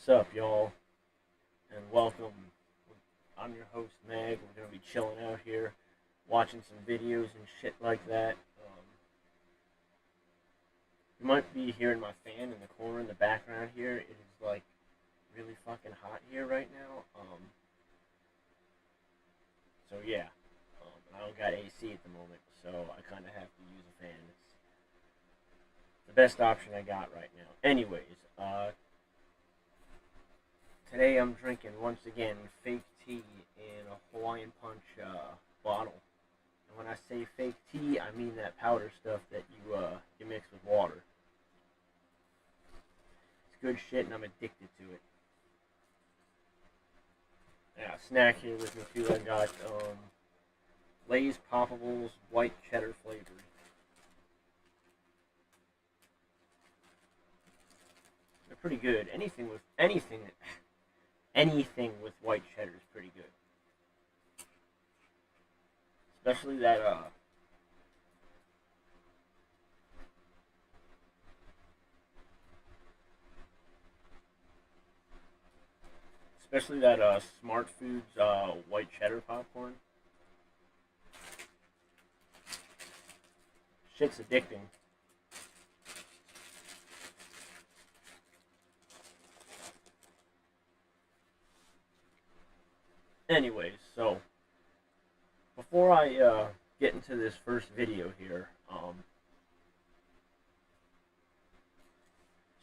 What's up, y'all? And welcome. I'm your host, Meg. We're going to be chilling out here, watching some videos and shit like that. You might be hearing my fan in the corner in the background here. It is, like, really fucking hot here right now. So, yeah. I don't got AC at the moment, so I kind of have to use a fan. It's the best option I got right now. Anyways, today I'm drinking, once again, fake tea in a Hawaiian Punch bottle. And when I say fake tea, I mean that powder stuff that you mix with water. It's good shit, and I'm addicted to it. Yeah, snack here with me too. I got Lay's Poppables white cheddar flavored. They're pretty good. Anything with white cheddar is pretty good. Especially that Smart Foods white cheddar popcorn. Shit's addicting. Anyways, so before I get into this first video here,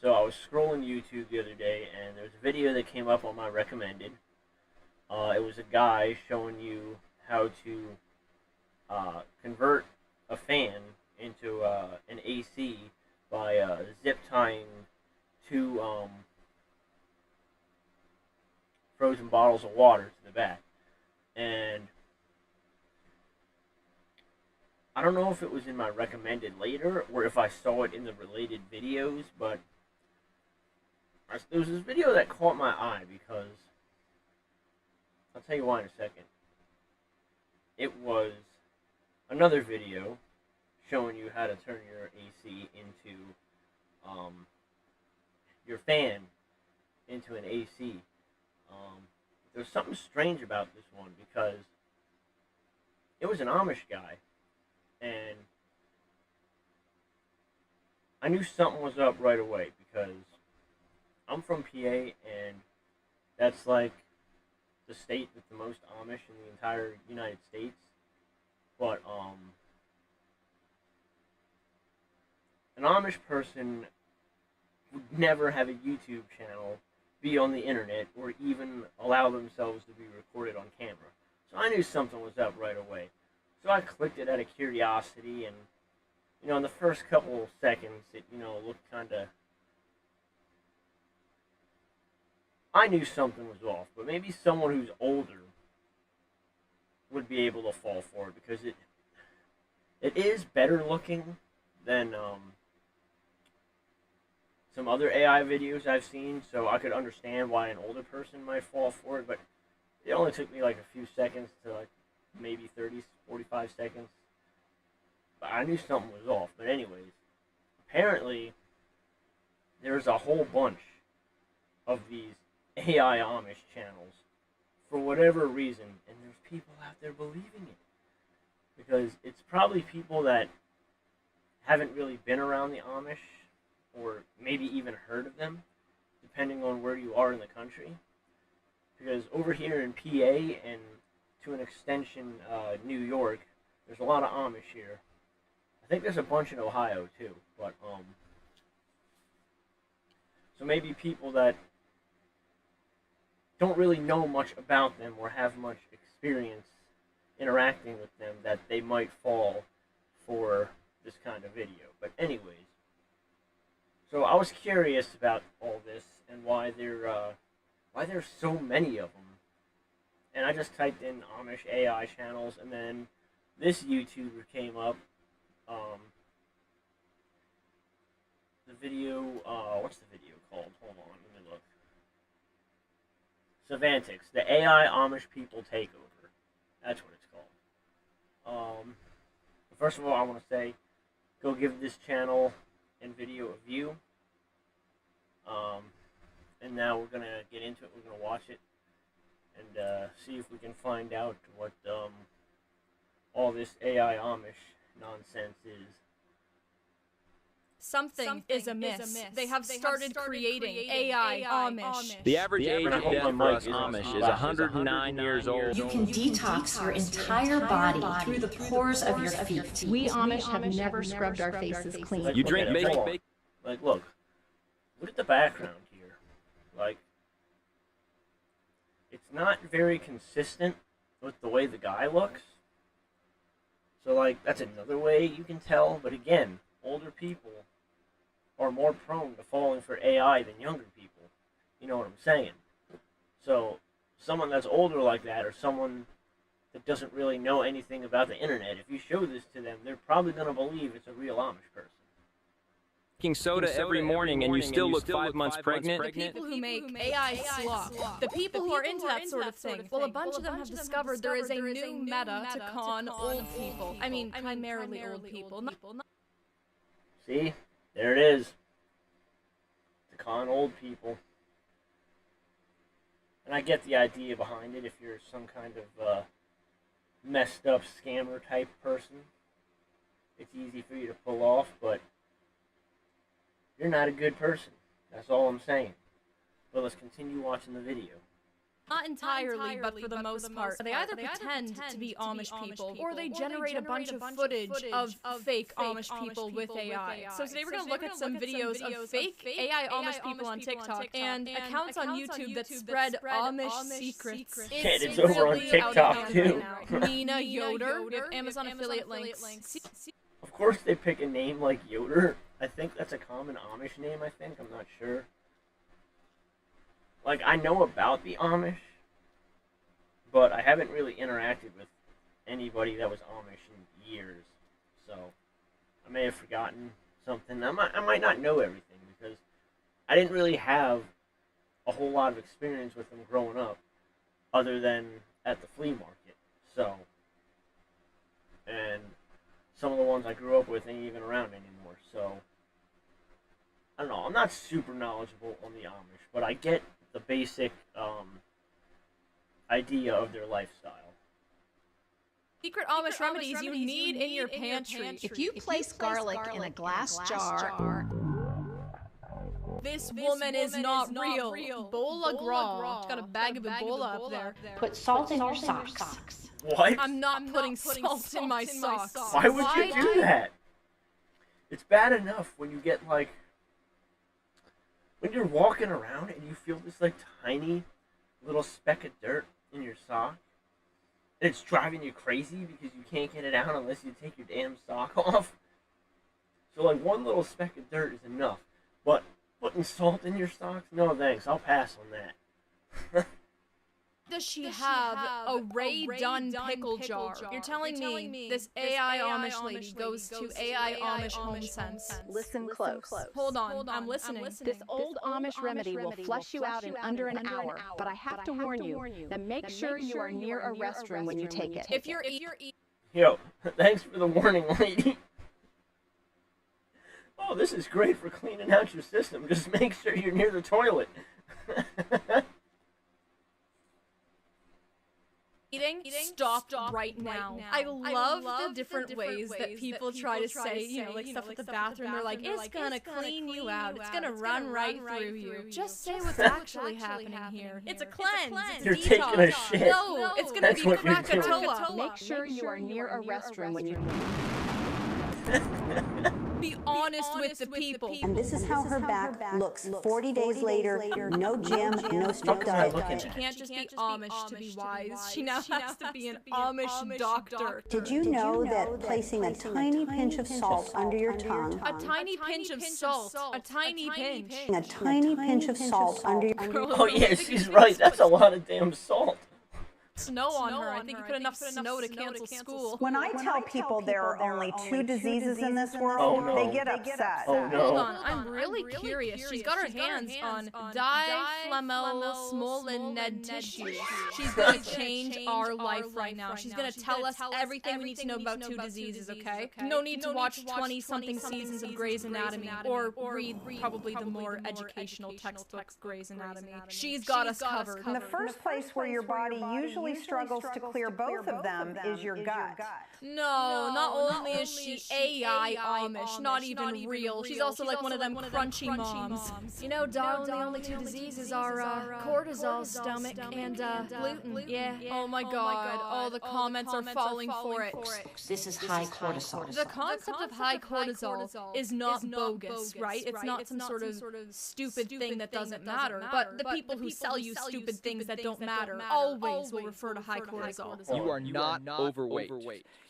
so I was scrolling YouTube the other day, and there's a video that came up on my recommended. It was a guy showing you how to convert a fan into an AC by zip tying two frozen bottles of water to the back. And I don't know if it was in my recommended later or if I saw it in the related videos, but there was this video that caught my eye because I'll tell you why in a second. It was another video showing you how to turn your AC into your fan into an AC. There's something strange about this one because it was an Amish guy, and I knew something was up right away because I'm from PA, and that's like the state with the most Amish in the entire United States. But an Amish person would never have a YouTube channel, be on the internet, or even allow themselves to be recorded on camera. So I knew something was up right away. So I clicked it out of curiosity, and in the first couple of seconds, it looked kind of. I knew something was off, but maybe someone who's older would be able to fall for it because it is better looking than some other AI videos I've seen, so I could understand why an older person might fall for it, but it only took me like a few seconds to like maybe 30, 45 seconds. But I knew something was off. But anyways, apparently there's a whole bunch of these AI Amish channels for whatever reason, and there's people out there believing it. Because it's probably people that haven't really been around the Amish, or maybe even heard of them, depending on where you are in the country. Because over here in PA and to an extension New York, there's a lot of Amish here. I think there's a bunch in Ohio too, but so maybe people that don't really know much about them or have much experience interacting with them, that they might fall for this kind of video. But anyways, so I was curious about all this and why there's so many of them. And I just typed in Amish AI channels, and then this YouTuber came up. The video, what's the video called? Hold on, let me look. Savantics, the AI Amish People Takeover. That's what it's called. First of all, I want to say, go give this channel and video a view. and now we're gonna get into it. We're gonna watch it and see if we can find out what all this AI Amish nonsense is. Something is amiss. They have started creating AI Amish. The average age of death for us Amish is 109 years old. You can detox your entire body through the pores of your feet. We Amish have never scrubbed our faces clean. Like, You drink bacon. Like, look at the background here. Like, it's not very consistent with the way the guy looks. So, like, that's another way you can tell. But again, older people are more prone to falling for AI than younger people. You know what I'm saying? So, someone that's older like that, or someone that doesn't really know anything about the internet, if you show this to them, they're probably going to believe it's a real Amish person. Drinking soda every morning and you still look 5 months pregnant. The people who make AI slop, the people who are into that sort of thing, well, a bunch of them have discovered there is a new meta to con old people. I mean, primarily old people. See? There it is. To con old people. And I get the idea behind it if you're some kind of messed up scammer type person. It's easy for you to pull off, but you're not a good person. That's all I'm saying. But let's continue watching the video. Not entirely, but for the most part. They either pretend to be Amish people, or they generate a bunch of footage of fake Amish people with AI. So today we're going to look at some videos of fake AI Amish people on TikTok, and accounts on YouTube that spread Amish secrets. It's over on TikTok too. Nina Yoder, we have Amazon affiliate links. Of course they pick a name like Yoder. I think that's a common Amish name, I'm not sure. Like, I know about the Amish, but I haven't really interacted with anybody that was Amish in years. So, I may have forgotten something. I might not know everything, because I didn't really have a whole lot of experience with them growing up, other than at the flea market. So, and some of the ones I grew up with ain't even around anymore. So, I don't know. I'm not super knowledgeable on the Amish, but I get the basic idea of their lifestyle. Secret Amish remedies you need in your pantry. If you place garlic in a glass jar, this woman is not real. Bola Gras. She's got a bag of Ebola up there. Put salt in your socks. What? I'm not putting salt in my socks. Why would you do that? It's bad enough when you get, like, when you're walking around and you feel this, like, tiny little speck of dirt in your sock, and it's driving you crazy because you can't get it out unless you take your damn sock off. So, like, one little speck of dirt is enough. But putting salt in your socks? No, thanks. I'll pass on that. Does she have a Ray Dunn pickle jar? You're telling me this AI Amish lady goes to AI Amish Home Sense? listen close. Hold on, I'm listening. This old Amish remedy will flush you out in under an hour, but I have to warn you that make sure you are near a restroom when you take it. If you're Yo, thanks for the warning, lady. Oh, this is great for cleaning out your system. Just make sure you're near the toilet. eating, stop right now. I love the different ways that people try to say, you know, like stuff at the bathroom. They're like, it's gonna clean you out. It's gonna run right through you. Just say what's actually happening here. It's a cleanse. It's You're detox. taking a shit. No, it's gonna That's be what you're doing. Krakatoa. Make sure you are near a restroom when you... Be honest with the people. And this is how her back looks 40 days later. No gym, no strict diet. She can't just be Amish to be wise. She now has to be an Amish doctor. Did you know that placing a tiny pinch of salt under your tongue, A tiny pinch of salt. A tiny pinch. a tiny pinch of salt under your Oh, yeah, she's right. That's a lot of damn salt. snow on her. I think you put enough snow to cancel school. When I tell people there are only 2 diseases in this world, Oh, no. they get upset. Oh no. Hold on, I'm really curious. She's got her hands on diflammellosmolin tissue. She's gonna change our life right now. She's gonna tell us everything we need to know about 2 diseases, okay? No need to watch 20-something seasons of Grey's Anatomy, or read probably the more educational textbook Grey's Anatomy. She's got us covered. And the first place where your body usually struggles to clear both of them is your gut. No, not only is she AI Amish, not even real, she's also like one of them crunchy moms. You know, darling, the only 2 diseases are cortisol, stomach, and gluten. Yeah. Oh my god, all the comments are falling for it. This is high cortisol. The concept of high cortisol is not bogus, right? It's not some sort of stupid thing that doesn't matter. But the people who sell you stupid things that don't matter always will refer to high cortisol. You are not overweight.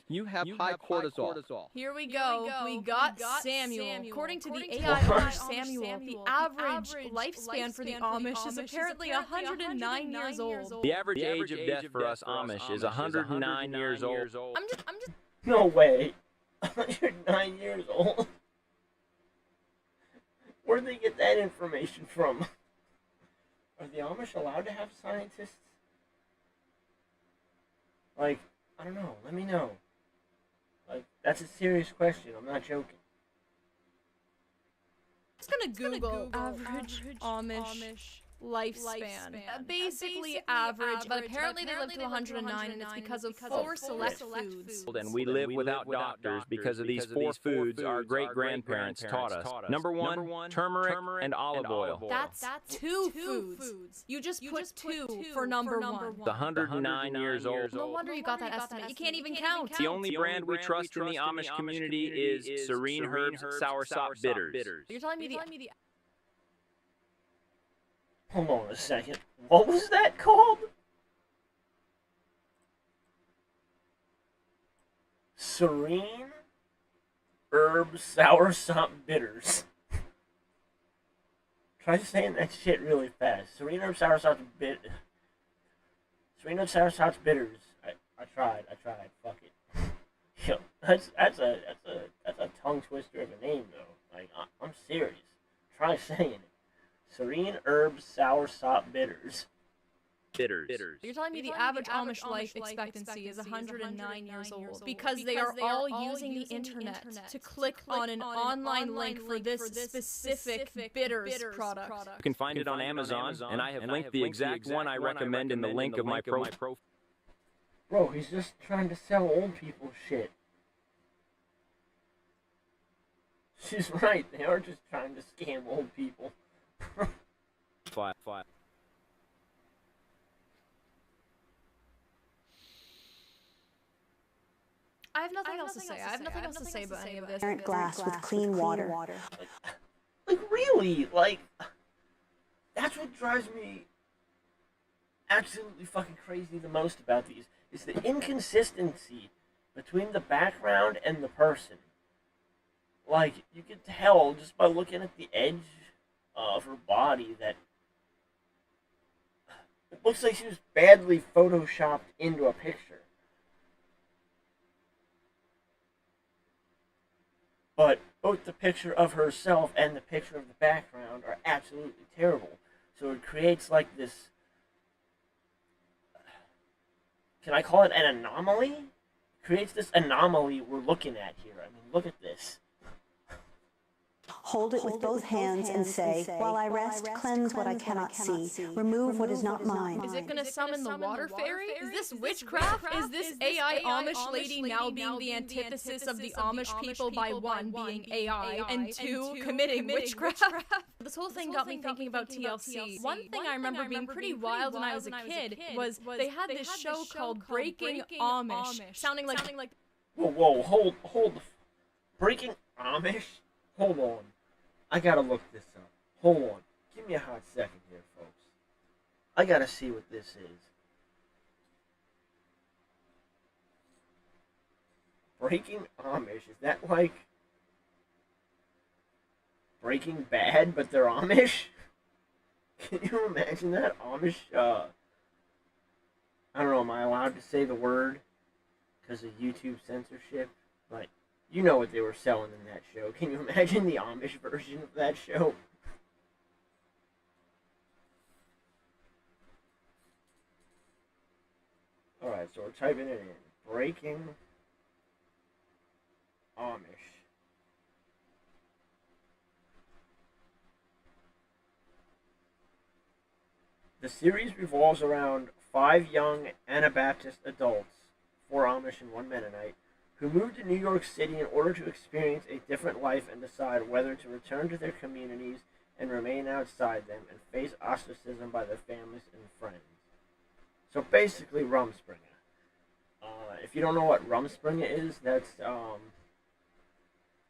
You have high cortisol. Here we go. We got Samuel. According to the AI Amish Samuel, the average lifespan for the Amish is apparently 109 years old. The average age of death for us Amish is 109 years old. I'm just No way. 109 years old. Where'd they get that information from? Are the Amish allowed to have scientists? Like, I don't know. Let me know. Like, that's a serious question. I'm not joking. just gonna Google average Amish lifespan. Basically average, but apparently they live to 109, and it's because of 4 select foods. And we live without doctors because of these 4 foods our great-grandparents taught us. Number 1, turmeric and olive oil. That's 2 foods. You just put 2 for number 1. 109 years old. No wonder you got that estimate. You can't even count. The only brand we trust in the Amish community is Serene Herbs Soursop Bitters. You're telling me the Hold on a second. What was that called? Serene Herbs Soursop Bitters. Try saying that shit really fast. Serene Herbs Soursop Serene Herbs Soursop Bitters. I tried. Fuck it. Yo, that's a tongue twister of a name though. Like I'm serious. Try saying it. Serene Herbs Soursop Bitters. Bitters. You're telling me the average Amish life expectancy is 109 years old because they are all using the internet to click on an online link for this specific bitters product. You can find it on Amazon, and I have linked the exact one I recommend in the link of my profile. Bro, he's just trying to sell old people shit. She's right, they are just trying to scam old people. Flat. I have nothing else to say. I have nothing else to say about any of this. Transparent glass with clean water. Like, really? Like, that's what drives me absolutely fucking crazy the most about these, is the inconsistency between the background and the person. Like, you can tell just by looking at the edge of her body that it looks like she was badly photoshopped into a picture. But both the picture of herself and the picture of the background are absolutely terrible. So it creates like this, can I call it an anomaly? It creates this anomaly we're looking at here. I mean, look at this. Hold it with both hands and say, while I rest, cleanse what I cannot see. Remove what is not mine. Is it going to summon the water fairy? Is this witchcraft? Is this AI Amish lady now being the antithesis of the Amish people by 1, being AI, and 2, committing witchcraft? This whole thing got me thinking about TLC. One thing I remember being pretty wild when I was a kid was they had this show called Breaking Amish, sounding like... Whoa, hold. Breaking Amish? Hold on. I gotta look this up. Hold on. Give me a hot second here, folks. I gotta see what this is. Breaking Amish. Is that like Breaking Bad, but they're Amish? Can you imagine that? Amish, I don't know, am I allowed to say the word because of YouTube censorship? But you know what they were selling in that show. Can you imagine the Amish version of that show? Alright, so we're typing it in. Breaking Amish. The series revolves around 5 young Anabaptist adults, 4 Amish and 1 Mennonite, who moved to New York City in order to experience a different life and decide whether to return to their communities and remain outside them and face ostracism by their families and friends. So basically, Rumspringa. If you don't know what Rumspringa is, that's I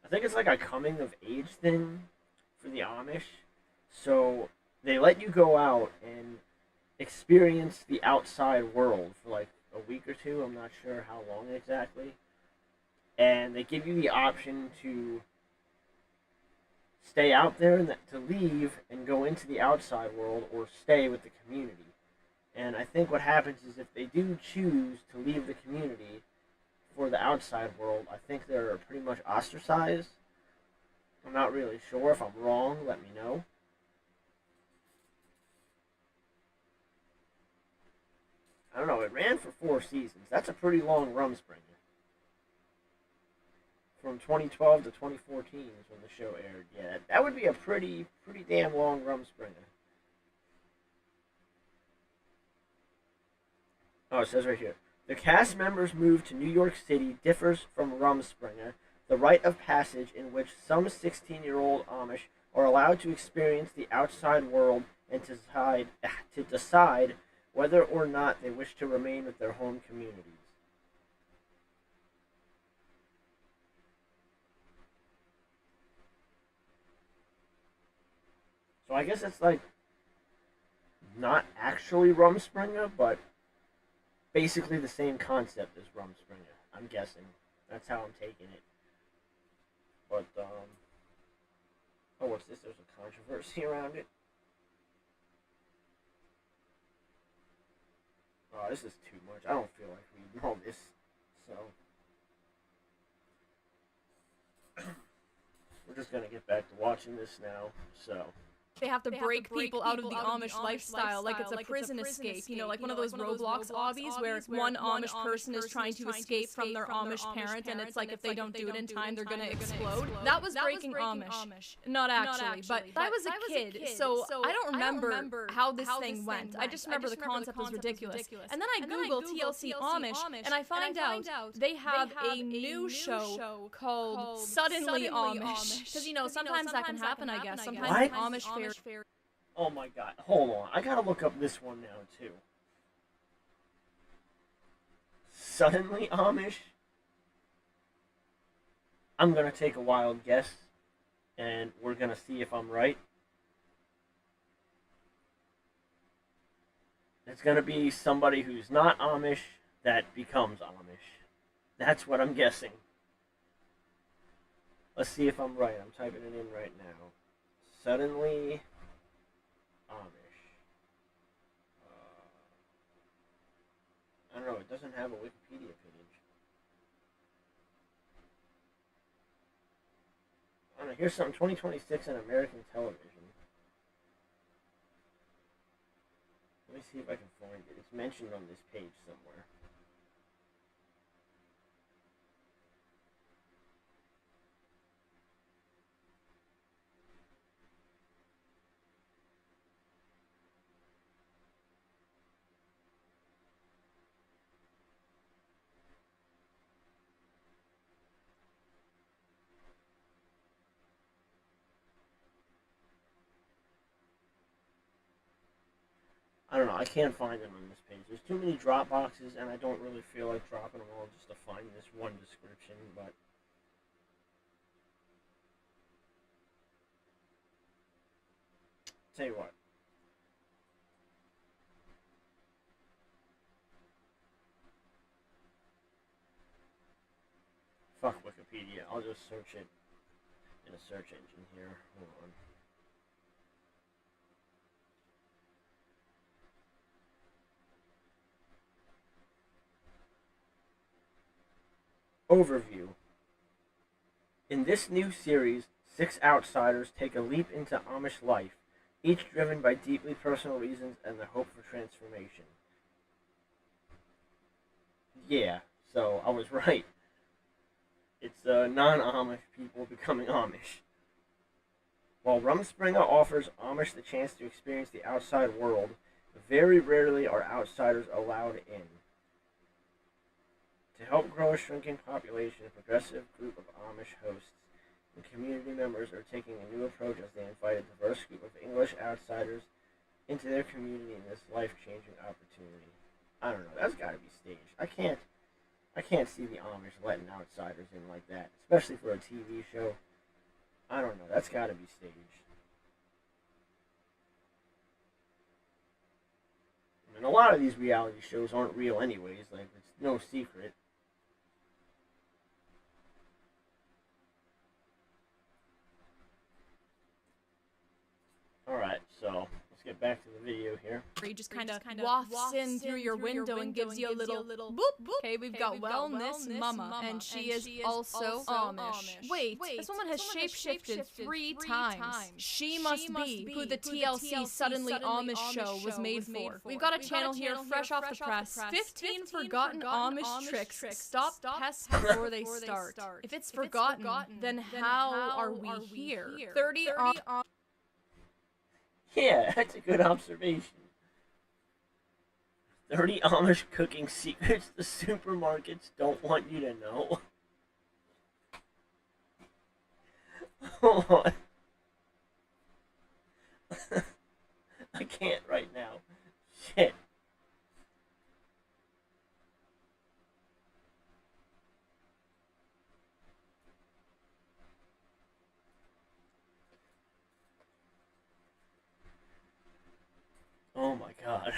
think it's like a coming of age thing for the Amish. So they let you go out and experience the outside world for like a week or two. I'm not sure how long exactly. And they give you the option to stay out there and to leave and go into the outside world or stay with the community. And I think what happens is if they do choose to leave the community for the outside world, I think they're pretty much ostracized. I'm not really sure. If I'm wrong, let me know. I don't know. It ran for 4 seasons. That's a pretty long Rumspringa. From 2012 to 2014 is when the show aired. Yeah, that would be a pretty damn long Rumspringa. Oh, it says right here. The cast members' move to New York City differs from Rumspringa, the rite of passage in which some 16-year-old Amish are allowed to experience the outside world and to decide whether or not they wish to remain with their home communities. So I guess it's like not actually Rumspringa, but basically the same concept as Rumspringa, I'm guessing. That's how I'm taking it. But, oh, what's this? There's a controversy around it. Oh, this is too much. I don't feel like reading all this, so we're just gonna get back to watching this now, so. They have to break people out of the Amish lifestyle, like it's a prison escape, you know, like one of those Roblox obbies where one Amish person is trying to escape from their Amish parent, and it's like if they don't do it in time, they're gonna explode. That was breaking Amish. Not actually, but I was a kid, so I don't remember how this thing went. I just remember the concept was ridiculous. And then I Google TLC Amish, and I find out they have a new show called Suddenly Amish. Because, you know, sometimes that can happen, I guess. Sometimes Amish fairy. Oh my god, hold on. I gotta look up this one now, too. Suddenly Amish? I'm gonna take a wild guess, and we're gonna see if I'm right. It's gonna be somebody who's not Amish that becomes Amish. That's what I'm guessing. Let's see if I'm right. I'm typing it in right now. Suddenly Amish. I don't know, it doesn't have a Wikipedia page. I don't know, here's something, 2026 on American television. Let me see if I can find it. It's mentioned on this page somewhere. I don't know, I can't find them on this page. There's too many drop boxes, and I don't really feel like dropping them all just to find this one description, but tell you what. Fuck Wikipedia. I'll just search it in a search engine here. Hold on. Overview. In this new series, 6 outsiders take a leap into Amish life, each driven by deeply personal reasons and the hope for transformation. Yeah, so I was right. It's non-Amish people becoming Amish. While Rumspringa offers Amish the chance to experience the outside world, very rarely are outsiders allowed in. To help grow a shrinking population, a progressive group of Amish hosts and community members are taking a new approach as they invite a diverse group of English outsiders into their community in this life-changing opportunity. I don't know, that's gotta be staged. I can't see the Amish letting outsiders in like that, especially for a TV show. I don't know, that's gotta be staged. I mean, a lot of these reality shows aren't real anyways, like, it's no secret. Alright, so let's get back to the video here. He just kind of wafts in through your window and gives you a little boop boop. Okay, we've got Wellness Mama, and she is also Amish. Wait, this woman has shapeshifted 3 times. She must be who the TLC Suddenly Amish show was made for. We've got a channel here fresh off the press. 15 forgotten Amish tricks. Stop pests before they start. If it's forgotten, then how are we here? 30 Amish. Yeah, that's a good observation. 30 Amish cooking secrets the supermarkets don't want you to know. Hold on. I can't right now. Shit. Oh my god.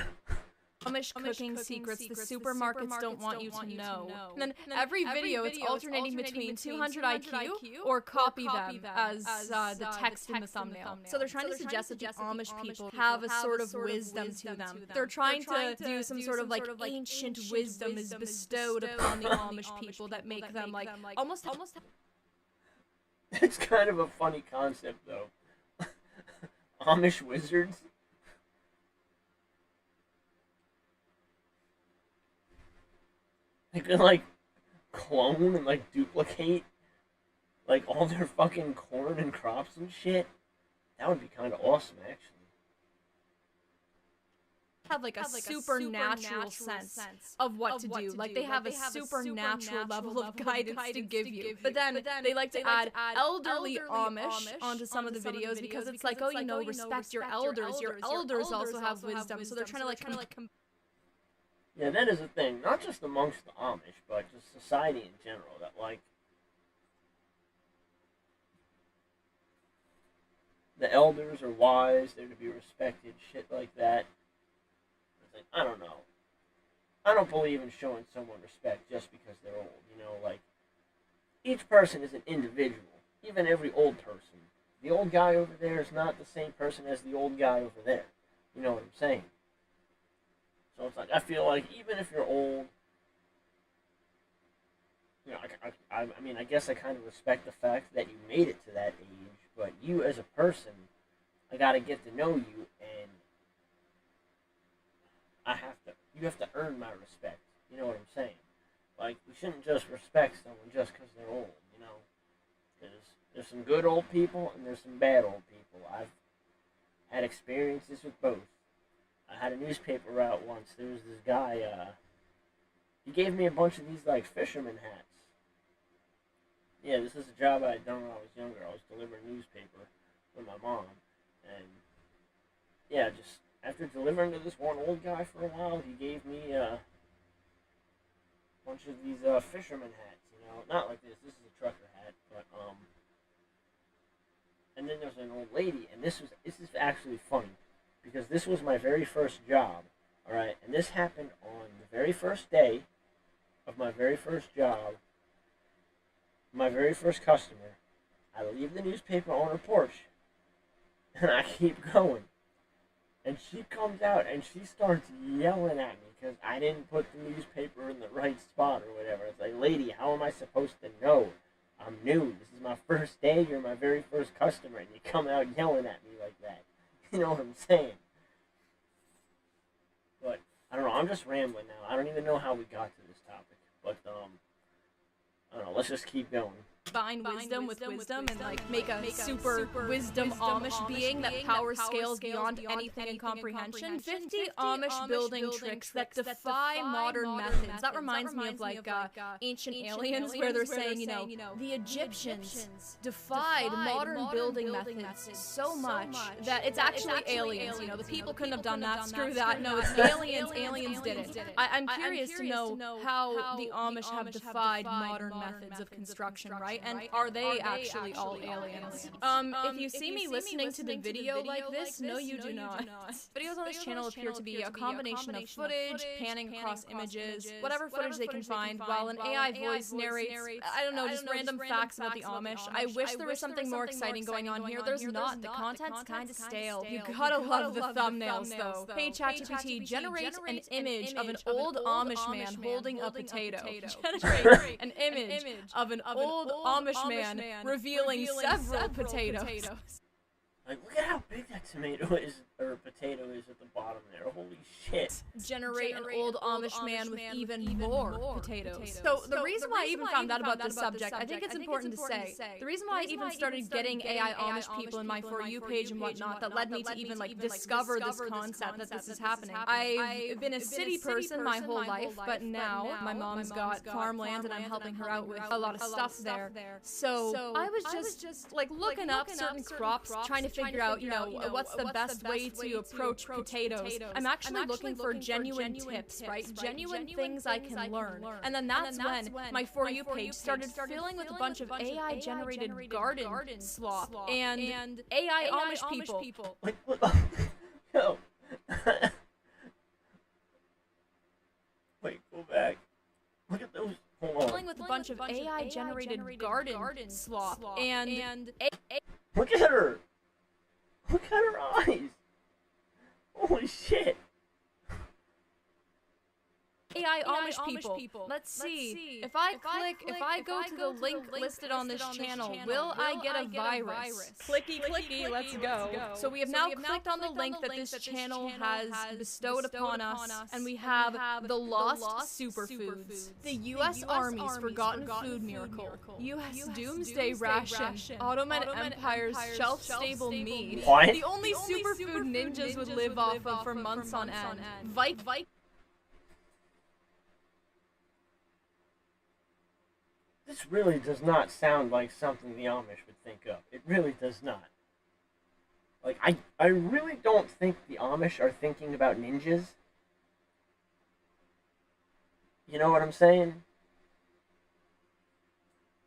Amish cooking secrets the supermarkets don't want you to know. And then every video it's alternating between 200 IQ or copy them as the text in the thumbnail. So they're trying to suggest that the Amish people have a sort of wisdom to them. They're trying to do some sort of like ancient wisdom is bestowed upon the Amish people that make them like almost. It's kind of a funny concept though. Amish wizards. They could, like, clone and, like, duplicate, like, all their fucking corn and crops and shit. That would be kind of awesome, actually. Have like a supernatural sense of what to do. Like they have a supernatural level of guidance to give you. But then they like to add elderly Amish onto some of the videos because it's like, oh, you know, respect your elders. Your elders also have wisdom. So they're trying to like yeah, that is a thing. Not just amongst the Amish, but just society in general. That, like, the elders are wise, they're to be respected, shit like that. It's like, I don't know. I don't believe in showing someone respect just because they're old, you know? Like, each person is an individual, even every old person. The old guy over there is not the same person as the old guy over there. You know what I'm saying? So it's like, I feel like even if you're old, you know, I mean, I guess I kind of respect the fact that you made it to that age, but you as a person, I gotta get to know you, and you have to earn my respect. You know what I'm saying? Like, we shouldn't just respect someone just because they're old, you know? Because there's some good old people, and there's some bad old people. I've had experiences with both. I had a newspaper route once. There was this guy, he gave me a bunch of these, like, fisherman hats. Yeah, this is a job I had done when I was younger. I was delivering newspaper with my mom. And, yeah, just after delivering to this one old guy for a while, he gave me a bunch of these fisherman hats, you know. Not like this. This is a trucker hat, but, and then there's an old lady, and this is actually funny. Because this was my very first job, alright? And this happened on the very first day of my very first job, my very first customer. I leave the newspaper on her porch, and I keep going. And she comes out and she starts yelling at me because I didn't put the newspaper in the right spot or whatever. It's like, lady, how am I supposed to know? I'm new. This is my first day. You're my very first customer, and you come out yelling at me like that. You know what I'm saying? But I don't know. I'm just rambling now. I don't even know how we got to this topic. But I don't know. Let's just keep going. Combine wisdom with wisdom and like make a super wisdom Amish being that power scales beyond anything in comprehension. 50 Amish building tricks that defy modern methods. That reminds me of like Ancient Aliens, where they're saying, you know, the Egyptians defied modern building methods so much that it's actually aliens. You know, the people couldn't have done that. Screw that. No, it's aliens. Aliens did it. I'm curious to know how the Amish have defied modern methods of construction, right? And are they actually all aliens? If you see me listening to the video like this, no you do not. Videos on this channel appear to be a combination of footage, panning across images, whatever footage they can find, while an AI voice narrates, I don't know, just random facts about the Amish. I wish there was something more exciting going on here. There's not. The content's kinda stale. You gotta love the thumbnails though. Hey ChatGPT, generate an image of an old Amish man holding a potato. Generate an image of an old Amish man revealing several potatoes. Like, look at how big that tomato is, or potato is at the bottom there. Holy shit. Generate an old Amish man with even more potatoes. So the reason why I even found out about this subject, I think it's important to say, the reason why I even started getting AI Amish people in my For You page and whatnot that led me to even like discover this concept that this is happening. I've been a city person my whole life, but now my mom's got farmland and I'm helping her out with a lot of stuff there. So I was just like looking up certain crops, trying to figure out, you know, what's the best way to approach potatoes. I'm actually looking for genuine tips, right? Genuine things I can learn. And then that's when my For You page started filling with a bunch of AI-generated garden slop and AI Amish people. Like, what? Yo. Wait, go back. Look at those. Hold on. Filling with a bunch of AI-generated garden slop and Look at her. Look at her eyes! Holy shit! AI Amish people. Let's see. If I go to the link listed on this channel, will I get a virus? Clicky, clicky, let's go. So we have now clicked on the link that this channel has bestowed upon us, and we have the lost superfoods, the U.S. Army's forgotten food miracle, U.S. doomsday ration, Ottoman Empire's shelf-stable meat, What? the only superfood ninjas would live off of for months on end, This really does not sound like something the Amish would think of. It really does not. Like, I really don't think the Amish are thinking about ninjas. You know what I'm saying?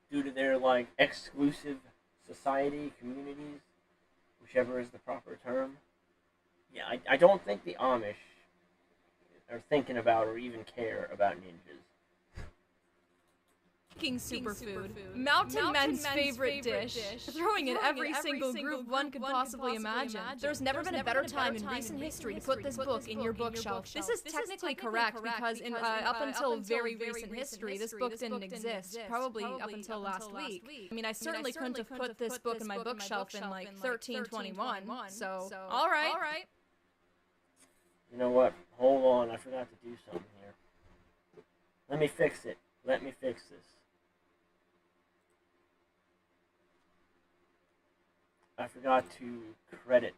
Due to their, like, exclusive society, communities, whichever is the proper term. Yeah, I don't think the Amish are thinking about or even care about ninjas. Superfood. Mountain Men's favorite dish. Throwing in every single group one could possibly imagine. There's never been a better time in recent history to put this book in your bookshelf. This is technically correct because up until very recent history, this book didn't exist. Probably up until last week. I mean, I certainly couldn't have put this book in my bookshelf in like 1321. So, all right. You know what? Hold on, I forgot to do something here. Let me fix it. Let me fix this. I forgot to credit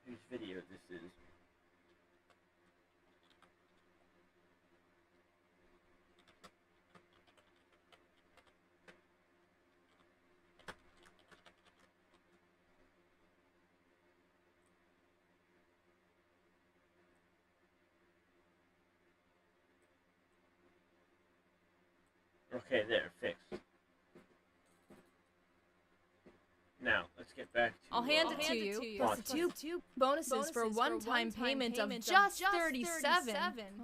whose video this is. Okay, there, fixed. Now, let's get back to... I'll hand it to you. Plus two bonuses for a one-time payment of just 37.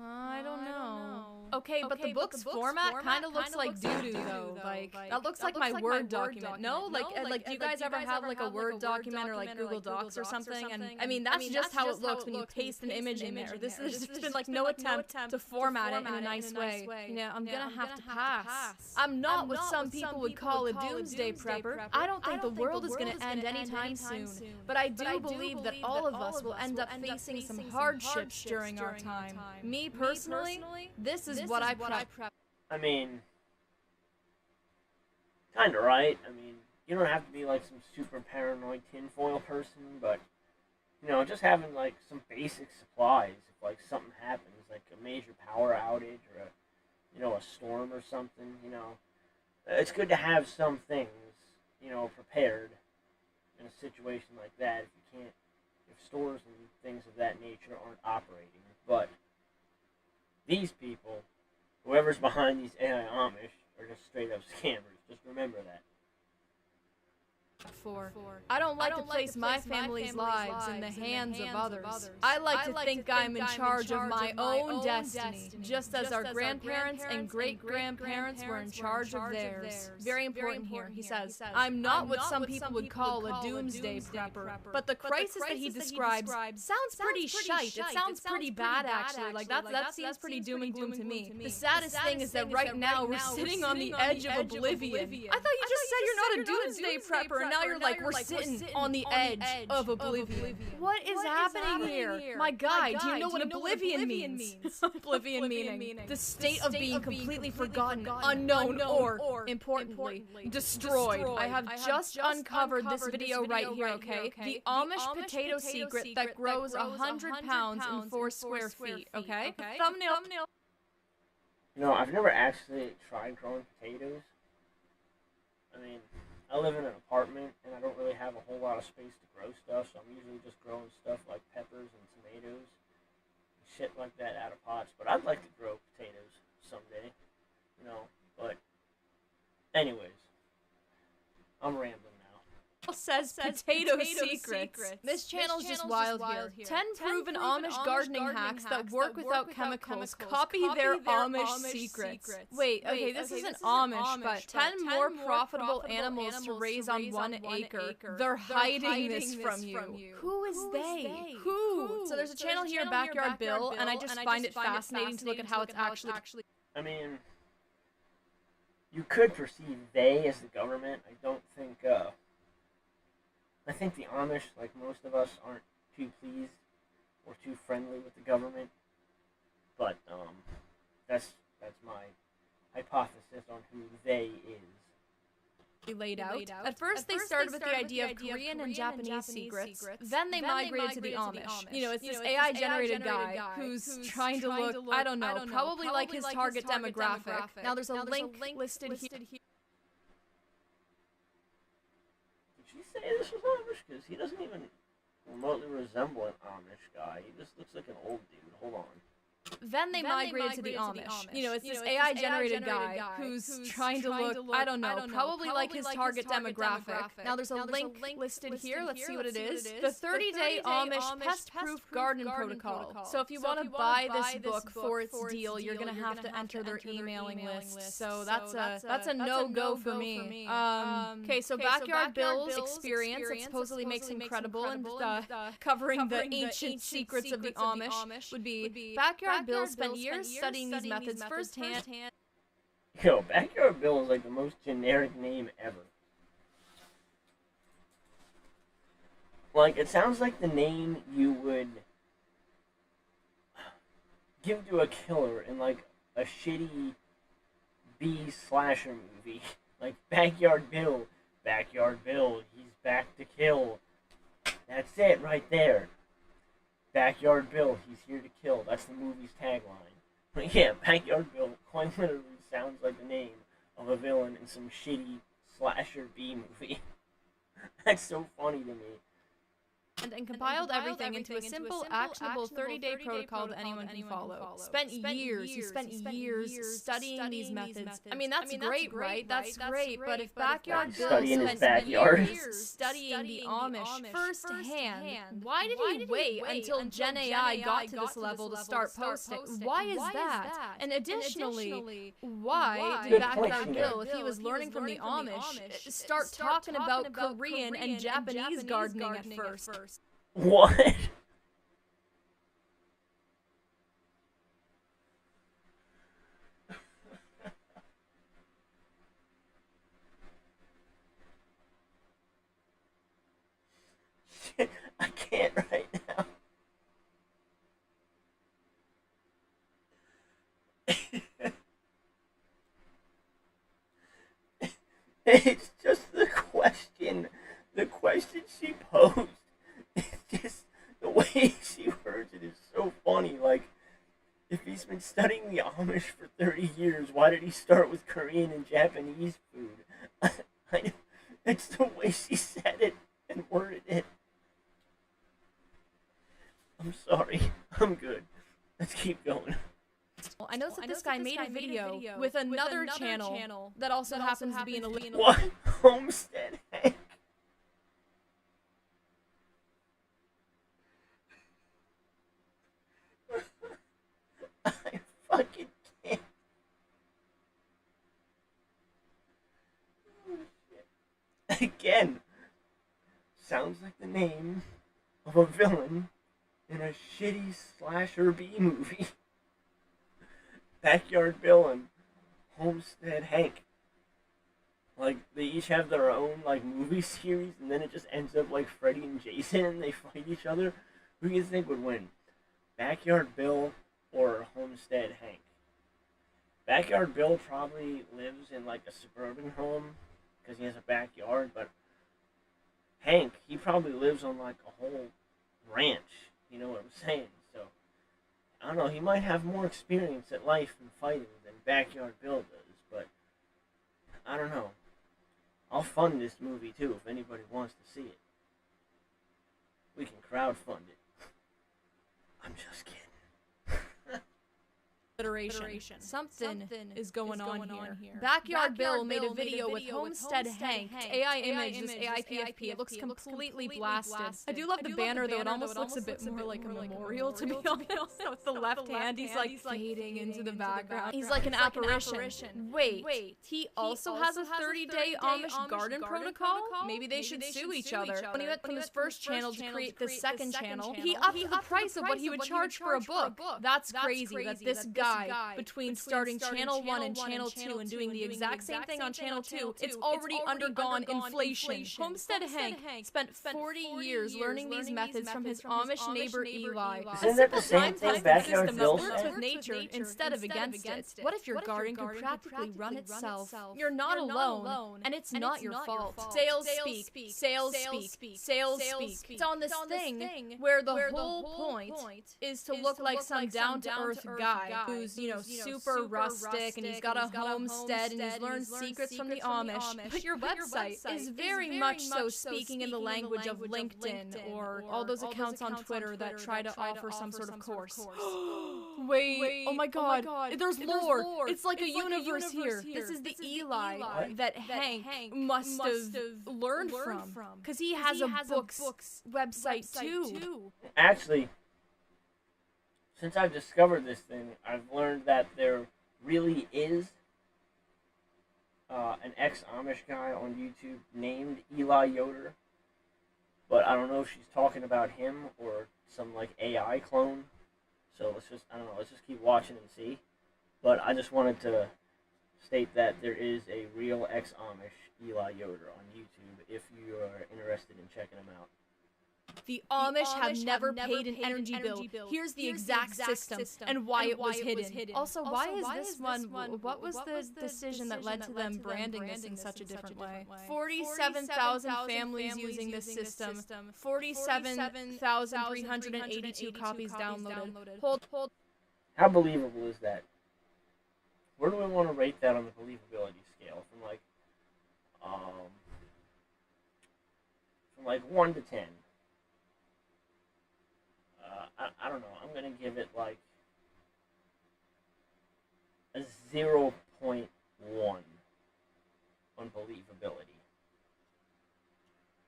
I don't know. Okay, but the book's format kind of looks like doo-doo, though. Like, that looks like my Word document. No? Like, do you guys ever have, like, a Word document or, like, Google Docs or something? And, I mean, that's just how it looks when you paste an image in there. There's just been, like, no attempt to format it in a nice way. You know, I'm gonna have to pass. I'm not what some people would call a doomsday prepper. I don't think the world is gonna end anytime soon. But I do believe that all of us will end up facing some hardships during our time. Me, personally, this is what I prep. I mean, kinda right. I mean, you don't have to be like some super paranoid tinfoil person, but, you know, just having like some basic supplies if like something happens, like a major power outage or a storm or something, you know. It's good to have some things, you know, prepared in a situation like that if stores and things of that nature aren't operating. But these people, whoever's behind these AI Amish, are just straight up scammers. Just remember that. I don't like to place my family's lives in the hands of others. I like to think I'm in charge of my own destiny, just as our grandparents and great-grandparents were in charge of theirs. Very important here, he says, I'm not what some people would call a doomsday prepper, but the crisis that he describes sounds pretty shite. It sounds pretty bad, actually. Like, that seems pretty doom and gloom to me. The saddest thing is that right now we're sitting on the edge of oblivion. I thought you just said you're not a doomsday prepper, now you're like, we're sitting on the edge of oblivion. What is happening here? My guy, do you know what oblivion means? Oblivion meaning the state of being completely forgotten, unknown, or, importantly, destroyed. I have just uncovered this video right here, okay? The Amish potato secret that grows 100 pounds in 4 square feet, okay? Thumbnail. You know, I've never actually tried growing potatoes. I mean, I live in an apartment, and I don't really have a whole lot of space to grow stuff, so I'm usually just growing stuff like peppers and tomatoes and shit like that out of pots. But I'd like to grow potatoes someday, you know. But anyways, I'm rambling now. Says potato secrets. This channel's just wild here. 10 proven Amish gardening hacks that work without chemicals. Copy their Amish secrets. Wait, okay, this isn't Amish, but 10 more profitable animals to raise on 1 acre. They're hiding this from you. Who is they? Who? So there's a channel here, Backyard Bill, and I just find it fascinating to look at how it's actually... I mean, you could perceive they as the government. I think the Amish, like most of us, aren't too pleased or too friendly with the government. But that's my hypothesis on who they is. Laid out. At first they started with the idea of Korean and Japanese secrets. Then they migrated to the Amish. You know, it's this AI-generated guy who's trying to look, I don't know, probably like his target demographic. Now there's a link listed here. Did she say this was Amish? Because he doesn't even remotely resemble an Amish guy. He just looks like an old dude. Hold on. Then they migrated to the Amish. You know, it's this AI-generated guy who's trying to look, I don't know, probably like his target demographic. Now there's a link listed here. Let's see what it is. The 30-day Amish pest-proof garden protocol. So if you want to buy this book for its deal, you're gonna have to enter their emailing list. So that's a no-go for me. Okay, so Backyard Bill's experience that supposedly makes him credible and covering the ancient secrets of the Amish would be Backyard Bill spent years studying these methods firsthand. Yo, Backyard Bill is like the most generic name ever. Like, it sounds like the name you would give to a killer in like a shitty B slasher movie. Like Backyard Bill, he's back to kill. That's it right there. Backyard Bill, he's here to kill. That's the movie's tagline. But yeah, Backyard Bill quite literally sounds like the name of a villain in some shitty slasher B movie. That's so funny to me. and compiled everything into a simple, actionable 30-day protocol that anyone can follow. He spent years studying these methods. I mean, that's great, right? That's great, but if Backyard Bill spent years studying the Amish firsthand, why did he wait until Gen AI got to this level to start posting? Why is that? And additionally, why did Backyard Bill, if he was learning from the Amish, start talking about Korean and Japanese gardening at first? What? I can't right now. It's just the question she posed. It's just the way she words it is so funny. Like, if he's been studying the Amish for 30 years, why did he start with Korean and Japanese food? It's the way she said it and worded it. I'm sorry. I'm good. Let's keep going. I noticed that this guy made a video with another channel that also happens to be an elite. What? Homestead Hank? I fucking can't. Oh, shit. Again, sounds like the name of a villain in a shitty slasher B movie. Backyard Bill and Homestead Hank. Like, they each have their own, like, movie series, and then it just ends up like Freddy and Jason, and they fight each other. Who do you think would win? Backyard Bill or Homestead Hank? Backyard Bill probably lives in, like, a suburban home, because he has a backyard, but Hank, he probably lives on, like, a whole ranch. You know what I'm saying? So, I don't know, he might have more experience at life and fighting than Backyard Bill does, but I don't know. I'll fund this movie too if anybody wants to see it. We can crowdfund it. I'm just kidding. Something is going on here. Backyard Bill made a video with Homestead Hank. AI image, this AIPFP. It looks completely blasted. I do love the banner though. It almost looks a bit more like a memorial, to be honest. With the left hand, he's like fading into the background. He's like an apparition. Wait, he also has a 30-day Amish garden protocol? Maybe they should sue each other. When he went from his first channel to create this second channel, he upped the price of what he would charge for a book. That's crazy that this guy, between starting Channel 1 and Channel 2 and doing the exact same thing on Channel 2, it's already undergone inflation. Homestead Hank spent 40 years learning these methods from his Amish neighbor Eli. Isn't that the same thing Backyard Bill works with nature instead of against it. What if your garden could practically run itself? You're not alone, and it's not your fault. Sales speak. It's on this thing where the whole point is to look like some down-to-earth guy who's, you know, super rustic, and he's got a homestead, and he's learned secrets from the Amish. But your website is very much so speaking in the language of LinkedIn or all those accounts on Twitter that try to offer some sort of course. Wait, oh my god, there's lore. It's like a universe here. This is the Eli that Hank must have learned from, because he has a books website too. Actually, since I've discovered this thing, I've learned that there really is an ex-Amish guy on YouTube named Eli Yoder. But I don't know if she's talking about him or some, like, AI clone. So let's just keep watching and see. But I just wanted to state that there is a real ex-Amish Eli Yoder on YouTube if you are interested in checking him out. The Amish have never paid an energy bill. Here's the exact system and why it was hidden. Also, why is this one? What was the decision that led to them branding this in such a different way? 47,000 families using this system. 47,382 copies downloaded. Hold. How believable is that? Where do we want to rate that on the believability scale? From like 1 to 10. give it like a 0.1 on believability.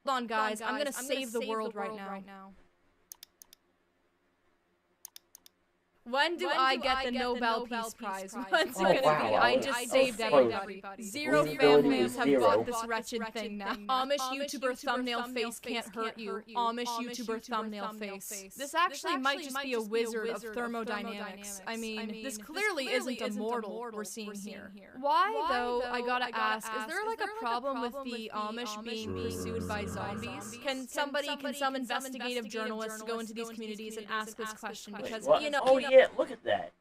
Hold on, guys. I'm gonna save the world right now. When do I get the Nobel Peace Prize? When's it gonna be? I just saved everybody. Zero families have bought this wretched thing now. Amish YouTuber thumbnail face can't hurt you. Amish YouTuber thumbnail face. This actually might just be a wizard of thermodynamics. I mean, this clearly isn't a mortal we're seeing here. Why, though, I gotta ask, is there like a problem with the Amish being pursued by zombies? Can some investigative journalists go into these communities and ask this question? Because, you know, oh yeah, look at that.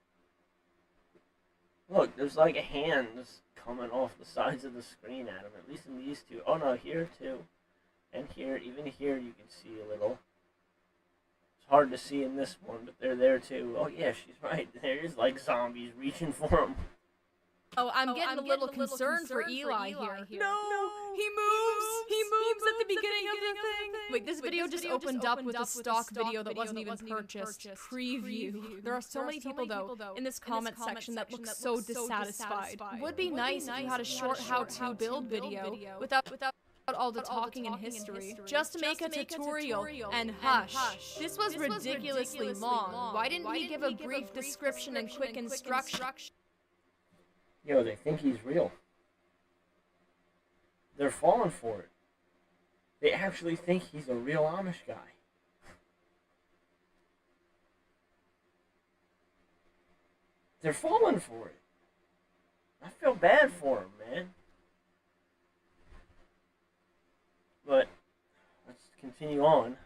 Look, there's like hands coming off the sides of the screen at him, at least in these two. Oh no, here too. And here, even here you can see a little. It's hard to see in this one, but they're there too. Oh yeah, she's right. There is like zombies reaching for him. Oh, I'm getting a little concerned for Eli here. No, he moves. He moves at the beginning of the thing. Wait, this video just opened up with a stock video that wasn't even purchased. Preview. There are so many people, though, in this comment section that look so dissatisfied. Would be nice if you had a short how-to build video without all the talking in history. Just make a tutorial and hush. This was ridiculously long. Why didn't he give a brief description and quick instructions? Yo, they think he's real. They're falling for it. They actually think he's a real Amish guy. They're falling for it. I feel bad for him, man. But let's continue on.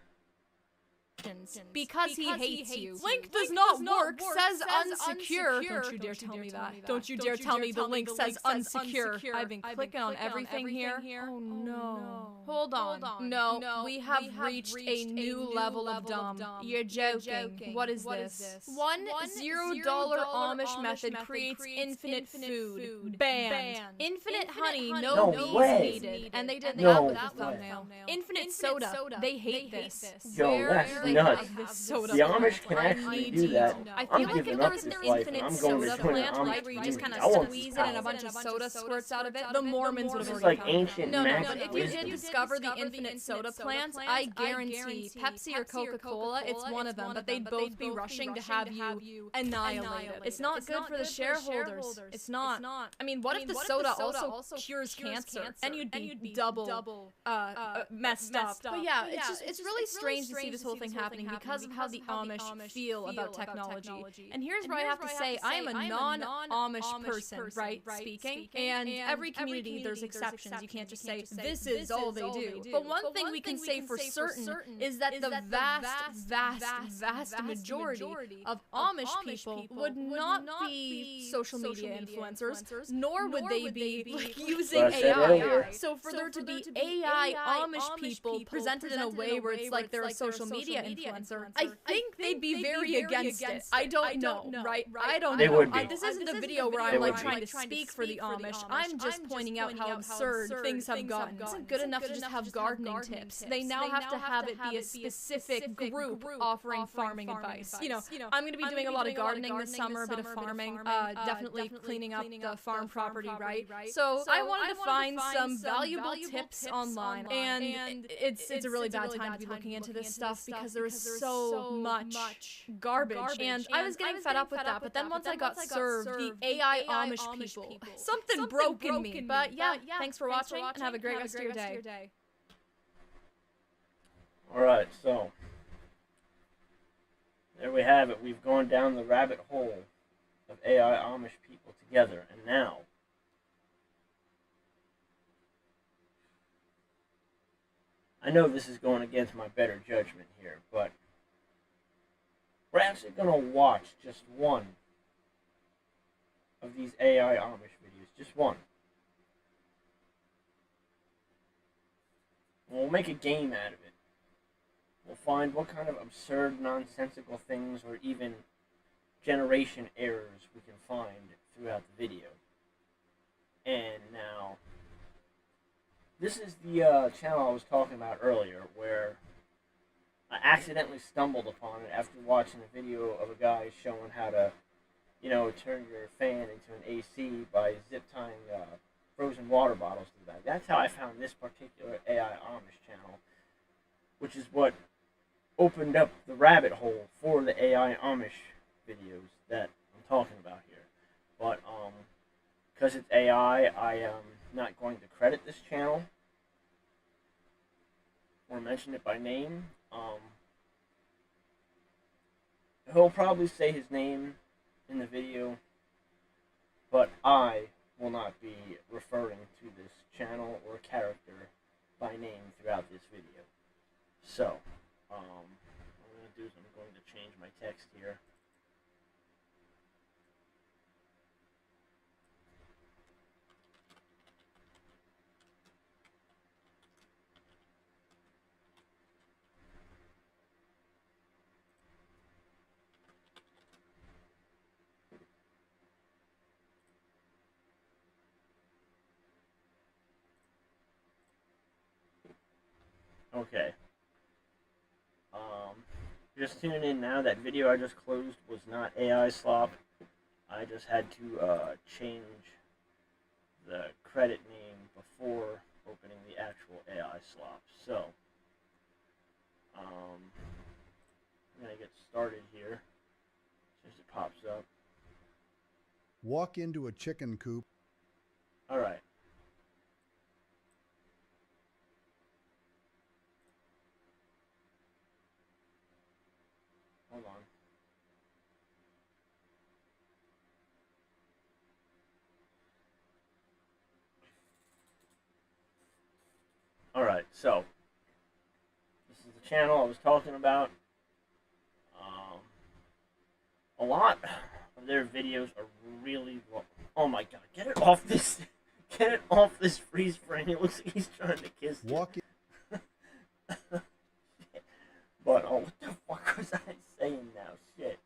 Because he hates you. Link does not work, says unsecure. Don't you dare tell me that. Don't you dare tell me the link says unsecure. I've been clicking on everything here. Oh no. Hold on. No, we have reached a new level of dumb. You're joking. What is this? $10 Amish method creates infinite food. Banned. Infinite honey, no bees needed. And they did that with the thumbnail. Infinite soda. They hate this. Yo, that's nuts. The Amish can actually do that. I feel like if there was an infinite soda plant, right, where you just kind of squeeze it and a bunch of soda squirts out of it, the Mormons would have already found it. No, if you did discover the infinite soda plant, I guarantee Pepsi or Coca-Cola, it's one of them, but they'd both be rushing to have you annihilated. It's not good for the shareholders. It's not. I mean, what if the soda also cures cancer? And you'd be double messed up. But yeah, it's really strange to see this whole thing happening because of how the Amish feel about technology. And here's where I have to say, I am a non-Amish person, right, speaking, and every community there's exceptions. You can't just say, this is all they do. But one thing we can say for certain is that the vast majority of Amish people would not be social media influencers, nor would they be using AI. So for there to be AI Amish people presented in a way where it's like they're a social media influencer, I think they'd be very against it. I don't know, right? I don't know. This isn't a video where I'm like trying to speak for the Amish. I'm just pointing out how absurd things have gotten. It isn't good enough to just have gardening tips. They now have to have it be a specific group offering farming advice. You know, I'm going to be doing a lot of gardening this summer, a bit of farming, definitely cleaning up the farm property, right? So I wanted to find some valuable tips online, and it's a really bad time to be looking into this stuff because there is so much garbage, and I was getting fed up with that. But then once I got served the AI Amish people, something broke in me. But yeah, thanks for watching, and have a great rest of your day. Alright, so there we have it. We've gone down the rabbit hole of AI Amish people together, and now I know this is going against my better judgment here, but we're actually going to watch just one of these AI Amish videos. Just one. And we'll make a game out of it. We'll find what kind of absurd, nonsensical things or even generation errors we can find throughout the video. And now, this is the channel I was talking about earlier, where I accidentally stumbled upon it after watching a video of a guy showing how to, turn your fan into an AC by zip tying frozen water bottles to the back. That's how I found this particular AI Amish channel, which is what opened up the rabbit hole for the AI Amish videos that I'm talking about here. But because it's AI, I am not going to credit this channel or mention it by name. He'll probably say his name in the video, but I will not be referring to this channel or character by name throughout this video. So, what I'm going to do is I'm going to change my text here. Okay. Just tuning in now. That video I just closed was not AI slop. I just had to change the credit name before opening the actual AI slop. So, I'm gonna get started here as soon as it pops up. Walk into a chicken coop. All right. Hold on. Alright, so this is the channel I was talking about. A lot of their videos are really long. Oh my god, get it off this freeze frame. It looks like he's trying to kiss you. Walk in. But oh, what the fuck was I saying now? Shit.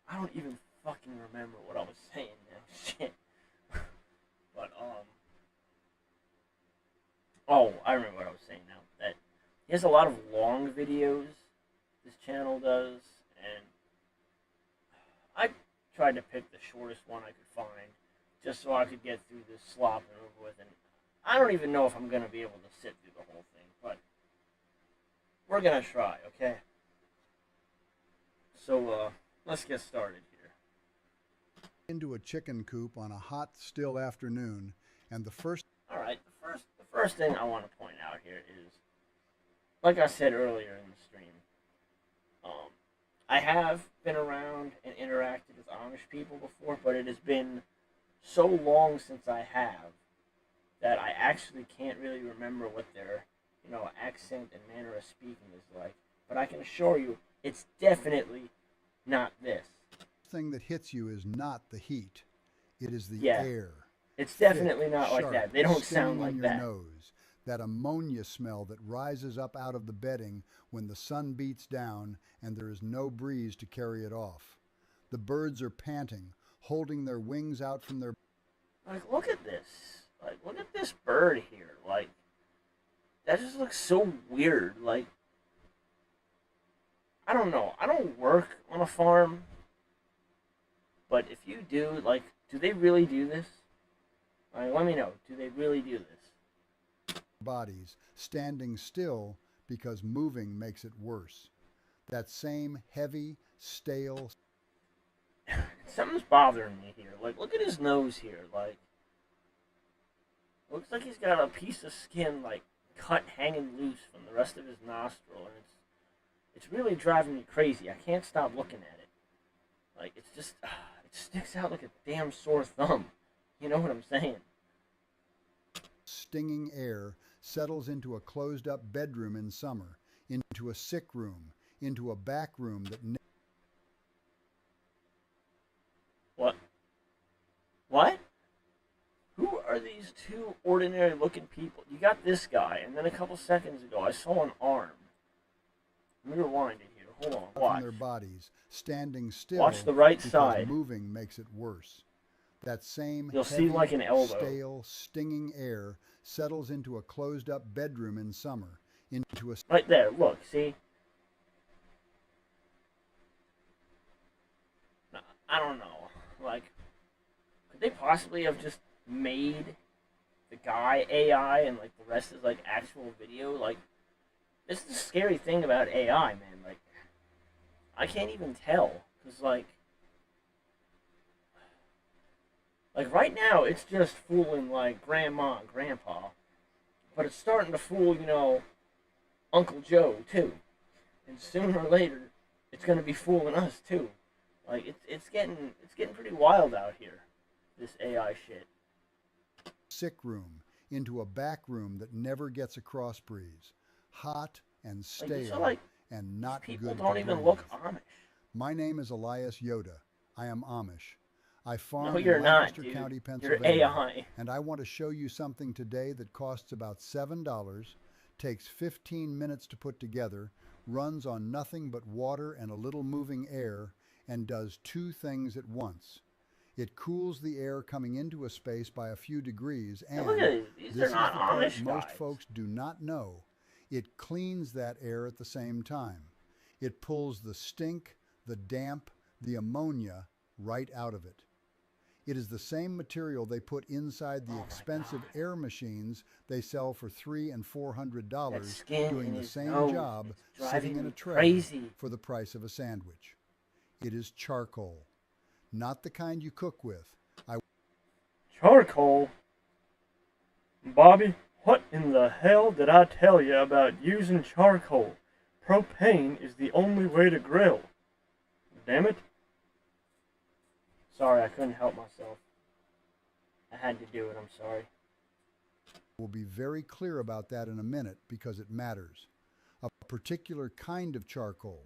I don't even fucking remember what I was saying now. Shit. But oh, I remember what I was saying now. That he has a lot of long videos. This channel does, and I tried to pick the shortest one I could find, just so I could get through this slop and over with. And I don't even know if I'm gonna be able to sit through the whole thing, but we're gonna try, okay? So let's get started here. Into a chicken coop on a hot, still afternoon, and the first. All right, the first thing I want to point out here is, like I said earlier in the stream, I have been around and interacted with Amish people before, but it has been so long since I have that I actually can't really remember what their, accent and manner of speaking is like. But I can assure you, it's definitely not this. Thing that hits you is not the heat; it is the Yeah. air. It's definitely Thick, not like sharp, that. They don't stinging sound like in your that. nose. That ammonia smell that rises up out of the bedding when the sun beats down and there is no breeze to carry it off. The birds are panting, holding their wings out from their. Like, look at this. Like, look at this bird here. Like, that just looks so weird. Like, I don't know. I don't work on a farm. But if you do, like, do they really do this? Like, let me know. Do they really do this? Bodies standing still because moving makes it worse. That same heavy, stale. Something's bothering me here. Like, look at his nose here. Like, looks like he's got a piece of skin, like, cut hanging loose from the rest of his nostril, and it's really driving me crazy. I can't stop looking at it. Like, it's just, it sticks out like a damn sore thumb. You know what I'm saying? Stinging air settles into a closed-up bedroom in summer, into a sick room, into a back room that. What? What? Who are these two ordinary-looking people? You got this guy, and then a couple seconds ago, I saw an arm. Let me rewind it here. Hold on. Watch. Their bodies standing still. Watch the right because side. Moving makes it worse. That same You'll see like an elbow. stale, stinging air settles into a closed-up bedroom in summer, into a... Right there, look, see? I don't know. Like, could they possibly have just made the guy AI and, like, the rest is, like, actual video? Like, this is the scary thing about AI, man. Like, I can't even tell. Because, like, right now, it's just fooling, like, grandma and grandpa. But it's starting to fool, you know, Uncle Joe, too. And sooner or later, it's going to be fooling us, too. Like, it's getting pretty wild out here, this AI shit. Sick room into a back room that never gets a cross breeze. Hot and stale, like, and not good. People don't even look Amish. My name is Elias Yoda. I am Amish. I farm no, you're in not, Lancaster dude. County, Pennsylvania. You're AI. And I want to show you something today that costs about $7, takes 15 minutes to put together, runs on nothing but water and a little moving air, and does two things at once. It cools the air coming into a space by a few degrees, and this is the part most folks do not know. It cleans that air at the same time. It pulls the stink, the damp, the ammonia right out of it. It is the same material they put inside the expensive air machines they sell for $300 and $400, doing the same job, sitting in a tray for the price of a sandwich. It is charcoal, not the kind you cook with. Charcoal? Bobby, what in the hell did I tell you about using charcoal? Propane is the only way to grill. Damn it. Sorry, I couldn't help myself. I had to do it, I'm sorry. We'll be very clear about that in a minute because it matters. A particular kind of charcoal,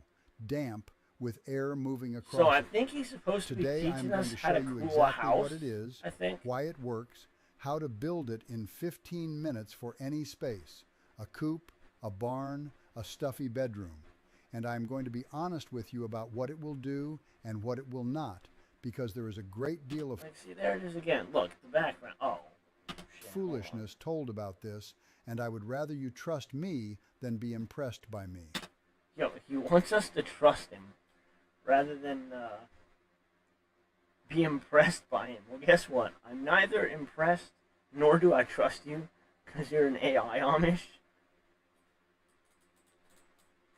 damp, with air moving across. So I think he's supposed to be teaching us how to cool a house. What it is, I think. Why it works, how to build it in 15 minutes for any space, a coop, a barn, a stuffy bedroom. And I'm going to be honest with you about what it will do and what it will not, because there is a great deal of see, there it is again. Look, the background. Oh, shit, foolishness told about this, and I would rather you trust me than be impressed by me. Yo, he wants us to trust him rather than be impressed by him. Well, guess what? I'm neither impressed nor do I trust you because you're an AI Amish.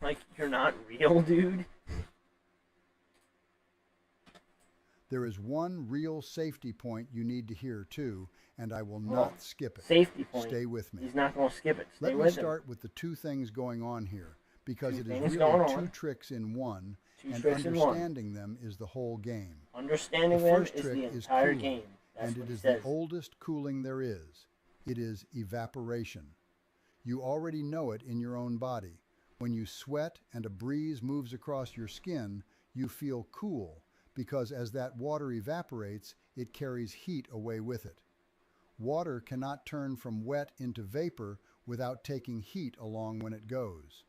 Like, you're not real, dude. There is one real safety point you need to hear, too, and I will not skip it. Safety point. Stay with me. He's not going to skip it. Stay Let with me him. start with the two things going on here, because Two it things is going really on. two tricks in one, Two and tricks in one. understanding them is the whole game. Understanding The them first is trick the is entire cooling, game. That's and what it he is says. the oldest cooling there is. It is evaporation. You already know it in your own body. When you sweat and a breeze moves across your skin, you feel cool, because as that water evaporates, it carries heat away with it. Water cannot turn from wet into vapor without taking heat along when it goes.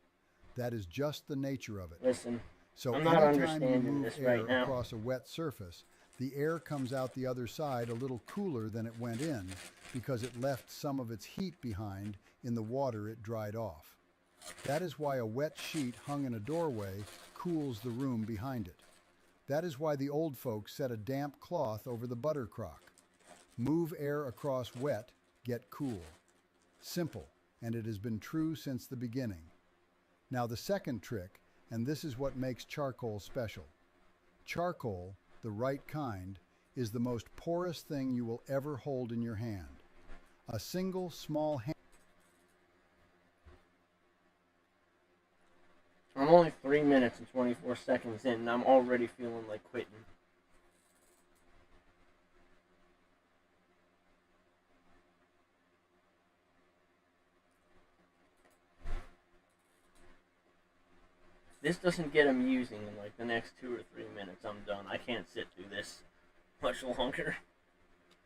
That is just the nature of it. Listen, So I'm not anytime you understanding move this air right now. across a wet surface, the air comes out the other side a little cooler than it went in because it left some of its heat behind in the water it dried off. That is why a wet sheet hung in a doorway cools the room behind it. That is why the old folks set a damp cloth over the butter crock. Move air across wet, get cool. Simple, and it has been true since the beginning. Now the second trick, and this is what makes charcoal special. Charcoal, the right kind, is the most porous thing you will ever hold in your hand. A single small hand. I'm only 3 minutes and 24 seconds in, and I'm already feeling like quitting. If this doesn't get amusing in like the next 2 or 3 minutes, I'm done. I can't sit through this much longer.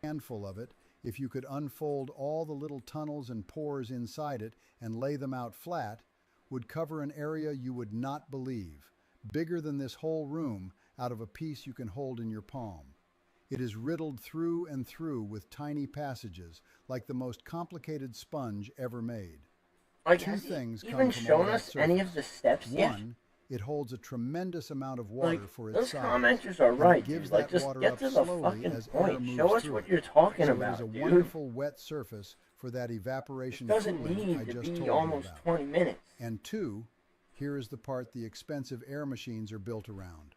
Handful of it, if you could unfold all the little tunnels and pores inside it and lay them out flat, would cover an area you would not believe, bigger than this whole room, out of a piece you can hold in your palm. It is riddled through and through with tiny passages, like the most complicated sponge ever made. Like, Two has he things come even from all shown that us any of surface. the steps yet? One, it holds a tremendous amount of Like, water for its those size. commenters are and right, it gives dude. Like, that just water get up to the slowly fucking as air point. moves Show us through what it. you're talking So about, it is a dude. wonderful wet surface for that This evaporation doesn't cooling I need to just be told almost you about. 20 minutes. And two, here is the part the expensive air machines are built around.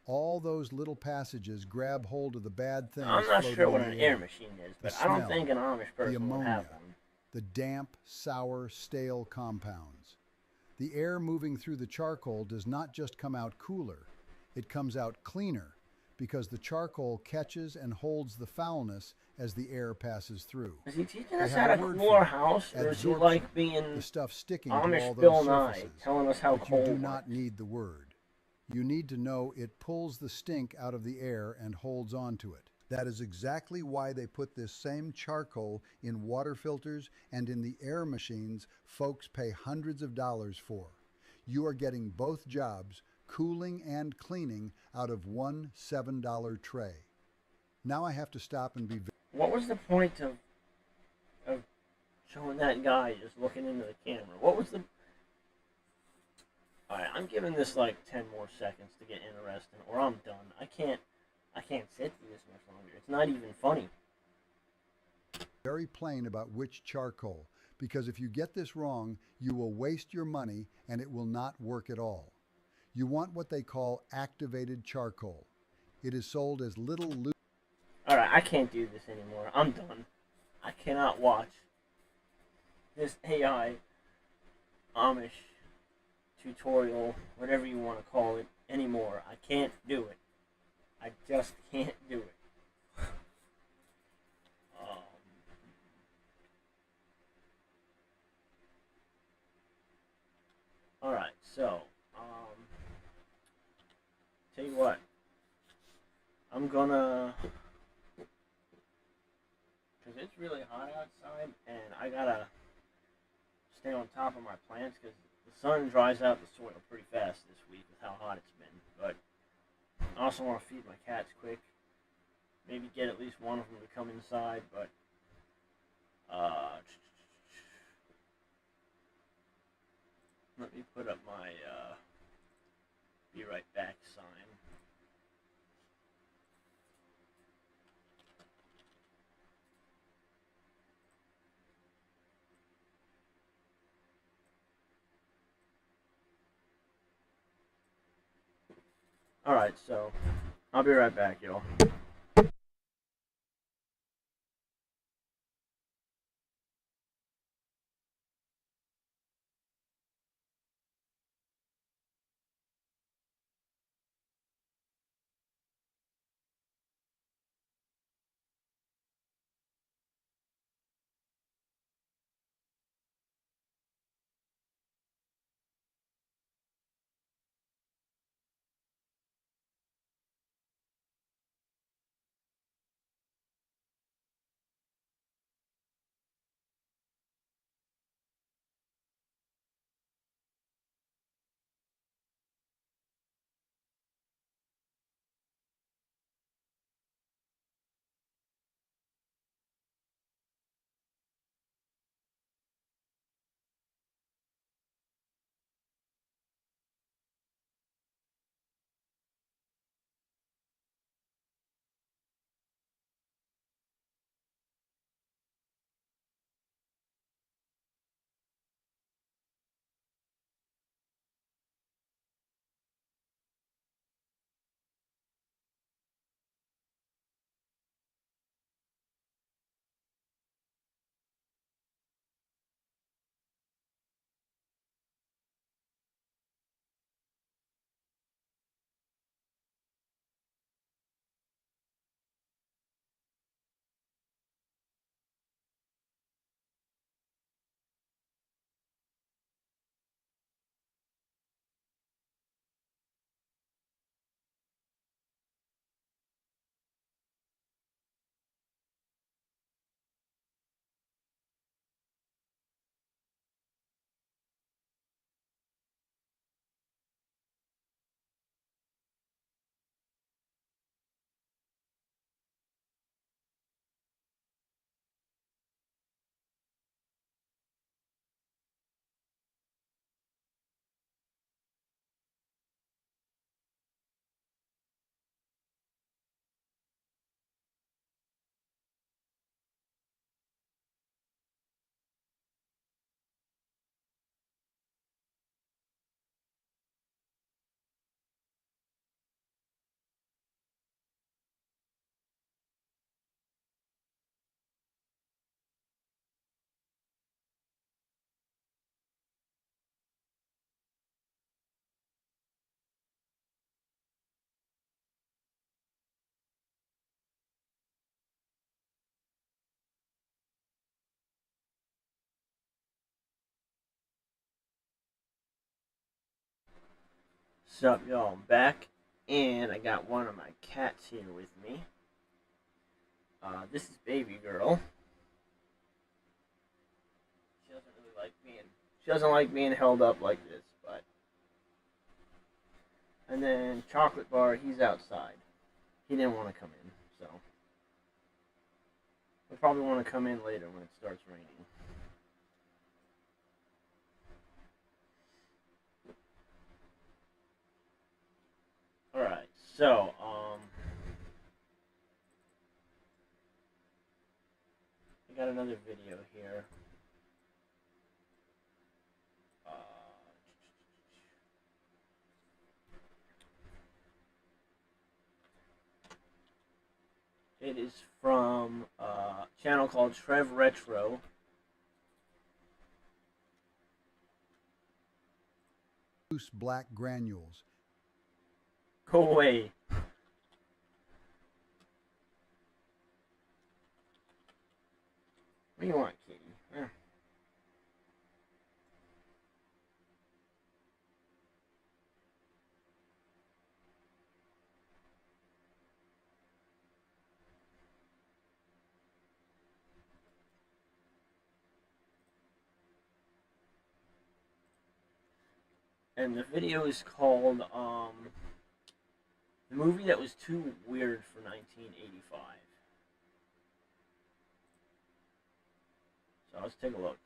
All those little passages grab hold of the bad things I'm not floating sure what in an the air machine is, The but I don't smell, think an Amish the person would have ammonia, one. the damp, sour, stale compounds. The air moving through the charcoal does not just come out cooler, it comes out cleaner because the charcoal catches and holds the foulness as the air passes through. Is he teaching They us have how a to word cool for our it, house, or is he adsorption, like being the stuff sticking to all Amish those Bill Nye, surfaces. telling us how But you coal do works? not need the word. You need to know it pulls the stink out of the air and holds on to it. That is exactly why they put this same charcoal in water filters and in the air machines folks pay hundreds of dollars for. You are getting both jobs, cooling and cleaning, out of one $7 tray. Now I have to stop and be What was the point of showing that guy just looking into the camera? What was the... Alright, I'm giving this like 10 more seconds to get interesting, or I'm done. I can't sit through this much longer. It's not even funny. very plain about which charcoal, because if you get this wrong, you will waste your money and it will not work at all. You want what they call activated charcoal. It is sold as little loose. Alright, I can't do this anymore. I'm done. I cannot watch this AI Amish tutorial, whatever you want to call it, anymore. I can't do it. I just can't do it. Alright, so, tell you what, I'm gonna, because it's really hot outside, and I gotta stay on top of my plants, because the sun dries out the soil pretty fast this week with how hot it's been, but I also want to feed my cats quick, maybe get at least one of them to come inside, but, let me put up my, be right back sign. Alright, so I'll be right back, y'all. What's up, y'all? I'm back, and I got one of my cats here with me. This is Baby Girl. She doesn't like being held up like this, but. And then Chocolate Bar, he's outside. He didn't want to come in, so. He'll probably want to come in later when it starts raining. Alright, so, I got another video here. It is from a channel called Trev Retro. Loose black granules. Go away. What do you want, kitty? And the video is called, the movie that was too weird for 1985. So let's take a look.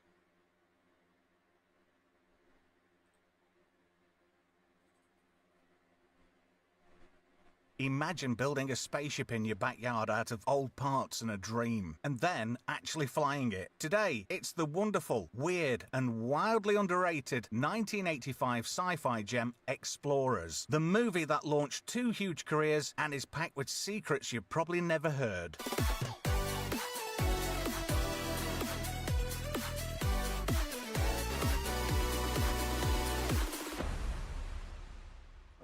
Imagine building a spaceship in your backyard out of old parts and a dream, and then actually flying it. Today, it's the wonderful, weird, and wildly underrated 1985 sci-fi gem Explorers, the movie that launched 2 huge careers and is packed with secrets you've probably never heard.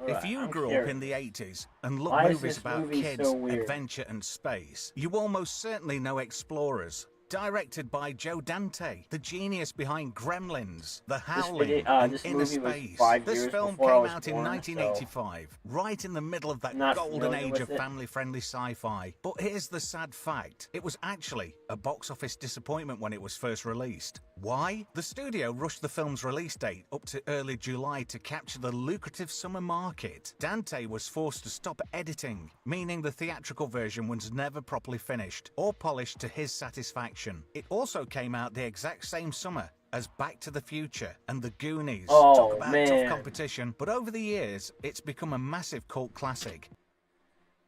If you grew up in the 80s and loved movies about kids, adventure and space, you almost certainly know Explorers. Directed by Joe Dante, the genius behind Gremlins, The Howling, and Inner Space. This film came out in 1985, right in the middle of that golden age of family-friendly sci-fi. But here's the sad fact. It was actually a box office disappointment when it was first released. Why? The studio rushed the film's release date up to early July to capture the lucrative summer market. Dante was forced to stop editing, meaning the theatrical version was never properly finished or polished to his satisfaction. It also came out the exact same summer as Back to the Future and The Goonies. Talk about tough competition, but over the years, it's become a massive cult classic.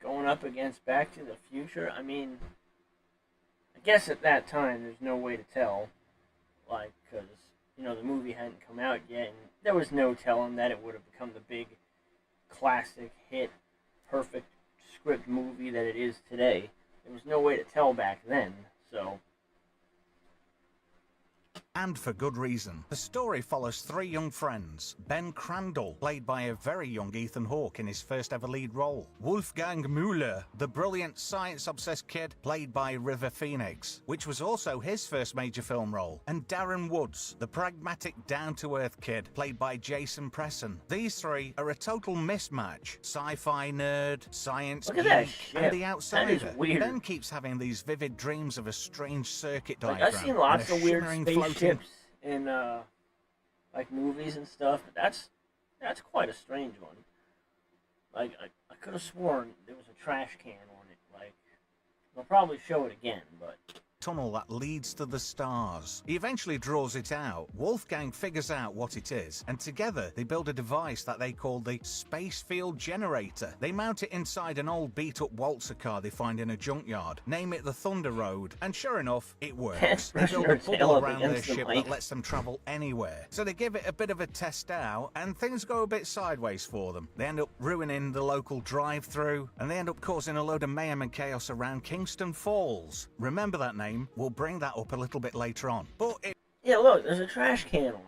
Going up against Back to the Future, I mean, I guess at that time there's no way to tell, like, because, you know, the movie hadn't come out yet, and there was no telling that it would have become the big classic hit, perfect script movie that it is today. There was no way to tell back then, so... And for good reason. The story follows 3 young friends. Ben Crandall, played by a very young Ethan Hawke in his first ever lead role. Wolfgang Müller, the brilliant science-obsessed kid, played by River Phoenix, which was also his first major film role. And Darren Woods, the pragmatic, down-to-earth kid, played by Jason Presson. These 3 are a total mismatch. Sci-fi nerd, science geek, and the outsider. Ben keeps having these vivid dreams of a strange circuit diagram. I've seen lots of weird spaceships in like movies and stuff, but that's quite a strange one. Like I could have sworn there was a trash can on it. Like they'll probably show it again, but tunnel that leads to the stars. He eventually draws it out. Wolfgang figures out what it is, and together they build a device that they call the Space Field Generator. They mount it inside an old beat-up waltzer car they find in a junkyard, name it the Thunder Road, and sure enough, it works. They build a bubble around their ship that lets them travel anywhere. So they give it a bit of a test out, and things go a bit sideways for them. They end up ruining the local drive-thru, and they end up causing a load of mayhem and chaos around Kingston Falls. Remember that name? We'll bring that up a little bit later on. But yeah, look, there's a trash can on it.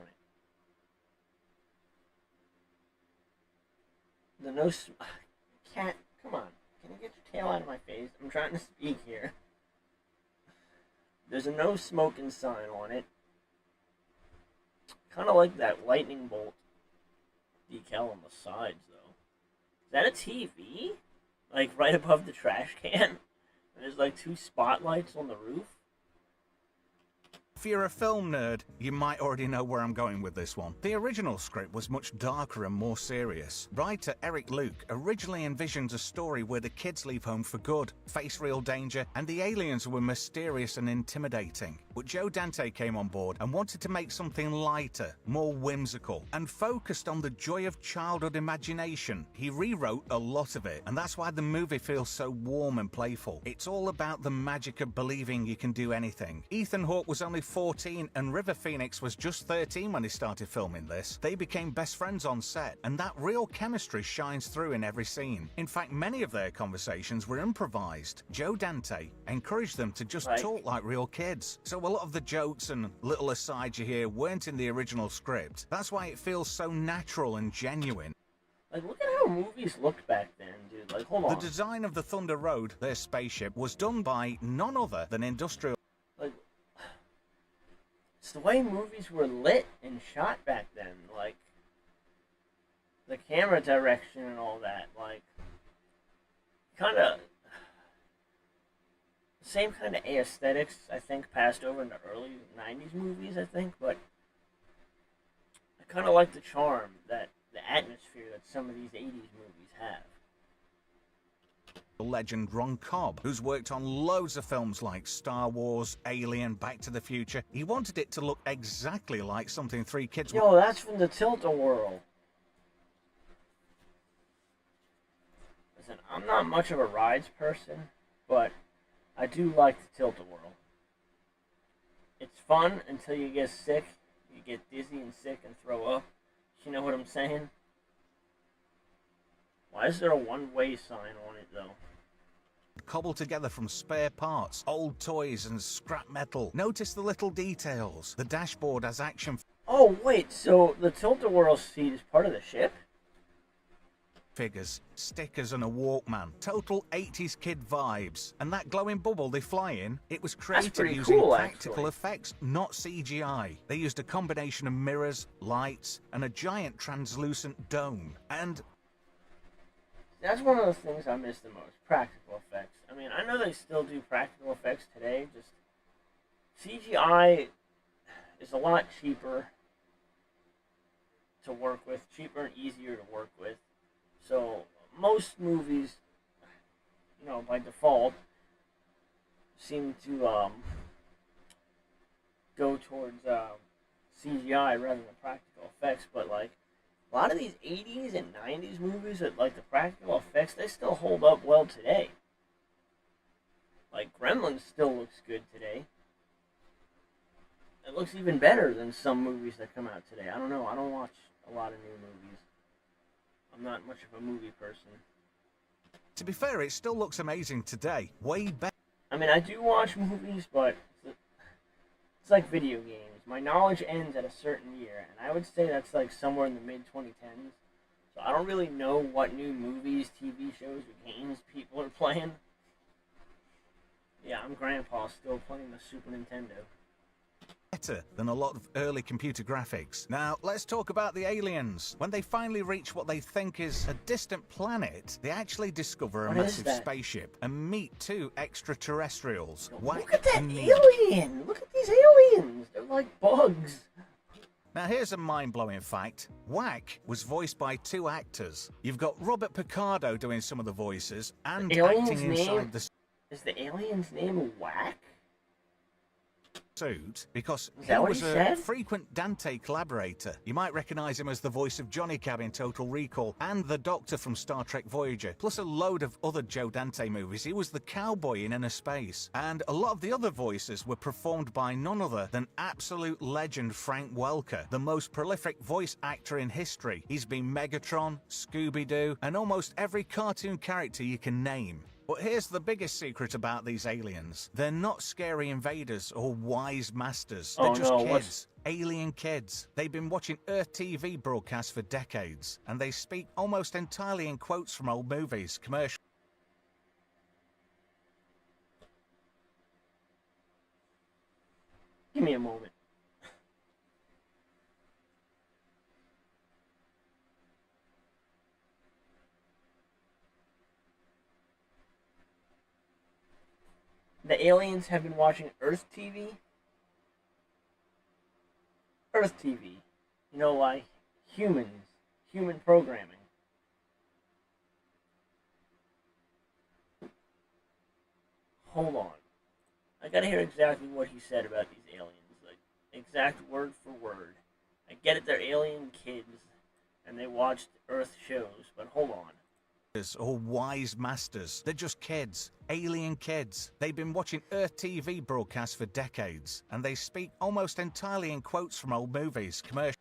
The no cat, come on. Can you get your tail out of my face? I'm trying to speak here. There's a no smoking sign on it. Kind of like that lightning bolt decal on the sides, though. that a TV? Like, right above the trash can? And there's, like, 2 spotlights on the roof? If you're a film nerd, you might already know where I'm going with this one. The original script was much darker and more serious. Writer Eric Luke originally envisioned a story where the kids leave home for good, face real danger, and the aliens were mysterious and intimidating. But Joe Dante came on board and wanted to make something lighter, more whimsical, and focused on the joy of childhood imagination. He rewrote a lot of it, and that's why the movie feels so warm and playful. It's all about the magic of believing you can do anything. Ethan Hawke was only 14 and River Phoenix was just 13 when he started filming this. They became best friends on set, and that real chemistry shines through in every scene. In fact, many of their conversations were improvised. Joe Dante encouraged them to just talk like real kids. So a lot of the jokes and little asides you hear weren't in the original script. That's why it feels so natural and genuine. Like, look at how movies looked back then, dude. Like, hold on. The design of the Thunder Road, their spaceship, was done by none other than industrial. Like, it's the way movies were lit and shot back then. Like, the camera direction and all that. Like, kind of same kind of aesthetics, I think, passed over in the early 90s movies, I think. But I kind of like the charm, the atmosphere that some of these 80s movies have. Legend Ron Cobb, who's worked on loads of films like Star Wars, Alien, Back to the Future. He wanted it to look exactly like something 3 kids... Yo, that's from the Tilt-A-Whirl. Listen, I'm not much of a rides person, but I do like the Tilt-A-Whirl. It's fun until you get sick, you get dizzy and sick and throw up. You know what I'm saying? Why is there a one-way sign on it, though? Cobbled together from spare parts, old toys and scrap metal. Notice the little details. The dashboard has action... Oh, wait, so the Tilt-A-Whirl seat is part of the ship? Figures, stickers and a Walkman. Total 80s kid vibes. And that glowing bubble they fly in, it was created using practical effects, not CGI. They used a combination of mirrors, lights, and a giant translucent dome. And... that's one of the things I miss the most, practical effects. I mean, I know they still do practical effects today, just CGI is a lot cheaper to work with, cheaper and easier to work with. So most movies, you know, by default, seem to go towards CGI rather than practical effects, but like, a lot of these 80s and 90s movies that, like, the practical effects, they still hold up well today. Like, Gremlins still looks good today. It looks even better than some movies that come out today. I don't know. I don't watch a lot of new movies. I'm not much of a movie person. To be fair, it still looks amazing today. Way better. I mean, I do watch movies, but it's like video games. My knowledge ends at a certain year, and I would say that's like somewhere in the mid-2010s. So I don't really know what new movies, TV shows, or games people are playing. Yeah, I'm grandpa still playing the Super Nintendo. Better than a lot of early computer graphics. Now, let's talk about the aliens. When they finally reach what they think is a distant planet, they actually discover a massive spaceship and meet 2 extraterrestrials. Look at that alien! Look at these aliens! They're like bugs. Now here's a mind-blowing fact. Whack was voiced by 2 actors. You've got Robert Picardo doing some of the voices and acting inside the... Is the alien's name Whack? Suit because he was a frequent Dante collaborator. You might recognize him as the voice of Johnny Cab in Total Recall and the Doctor from Star Trek Voyager, plus a load of other Joe Dante movies. He was the cowboy in Inner Space, and a lot of the other voices were performed by none other than absolute legend Frank Welker, the most prolific voice actor in history. He's been Megatron, Scooby-Doo, and almost every cartoon character you can name. But here's the biggest secret about these aliens. They're not scary invaders or wise masters. They're just kids. Alien kids. They've been watching Earth TV broadcasts for decades, and they speak almost entirely in quotes from old movies, commercials. Give me a moment. the aliens have been watching Earth TV. Earth TV. You know, like humans, human programming. Hold on. I gotta hear exactly what he said about these aliens. Like, exact word for word. I get it, they're alien kids, and they watched Earth shows, but hold on. Or wise masters. They're just kids. Alien kids. They've been watching Earth TV broadcasts for decades, and they speak almost entirely in quotes from old movies, commercials.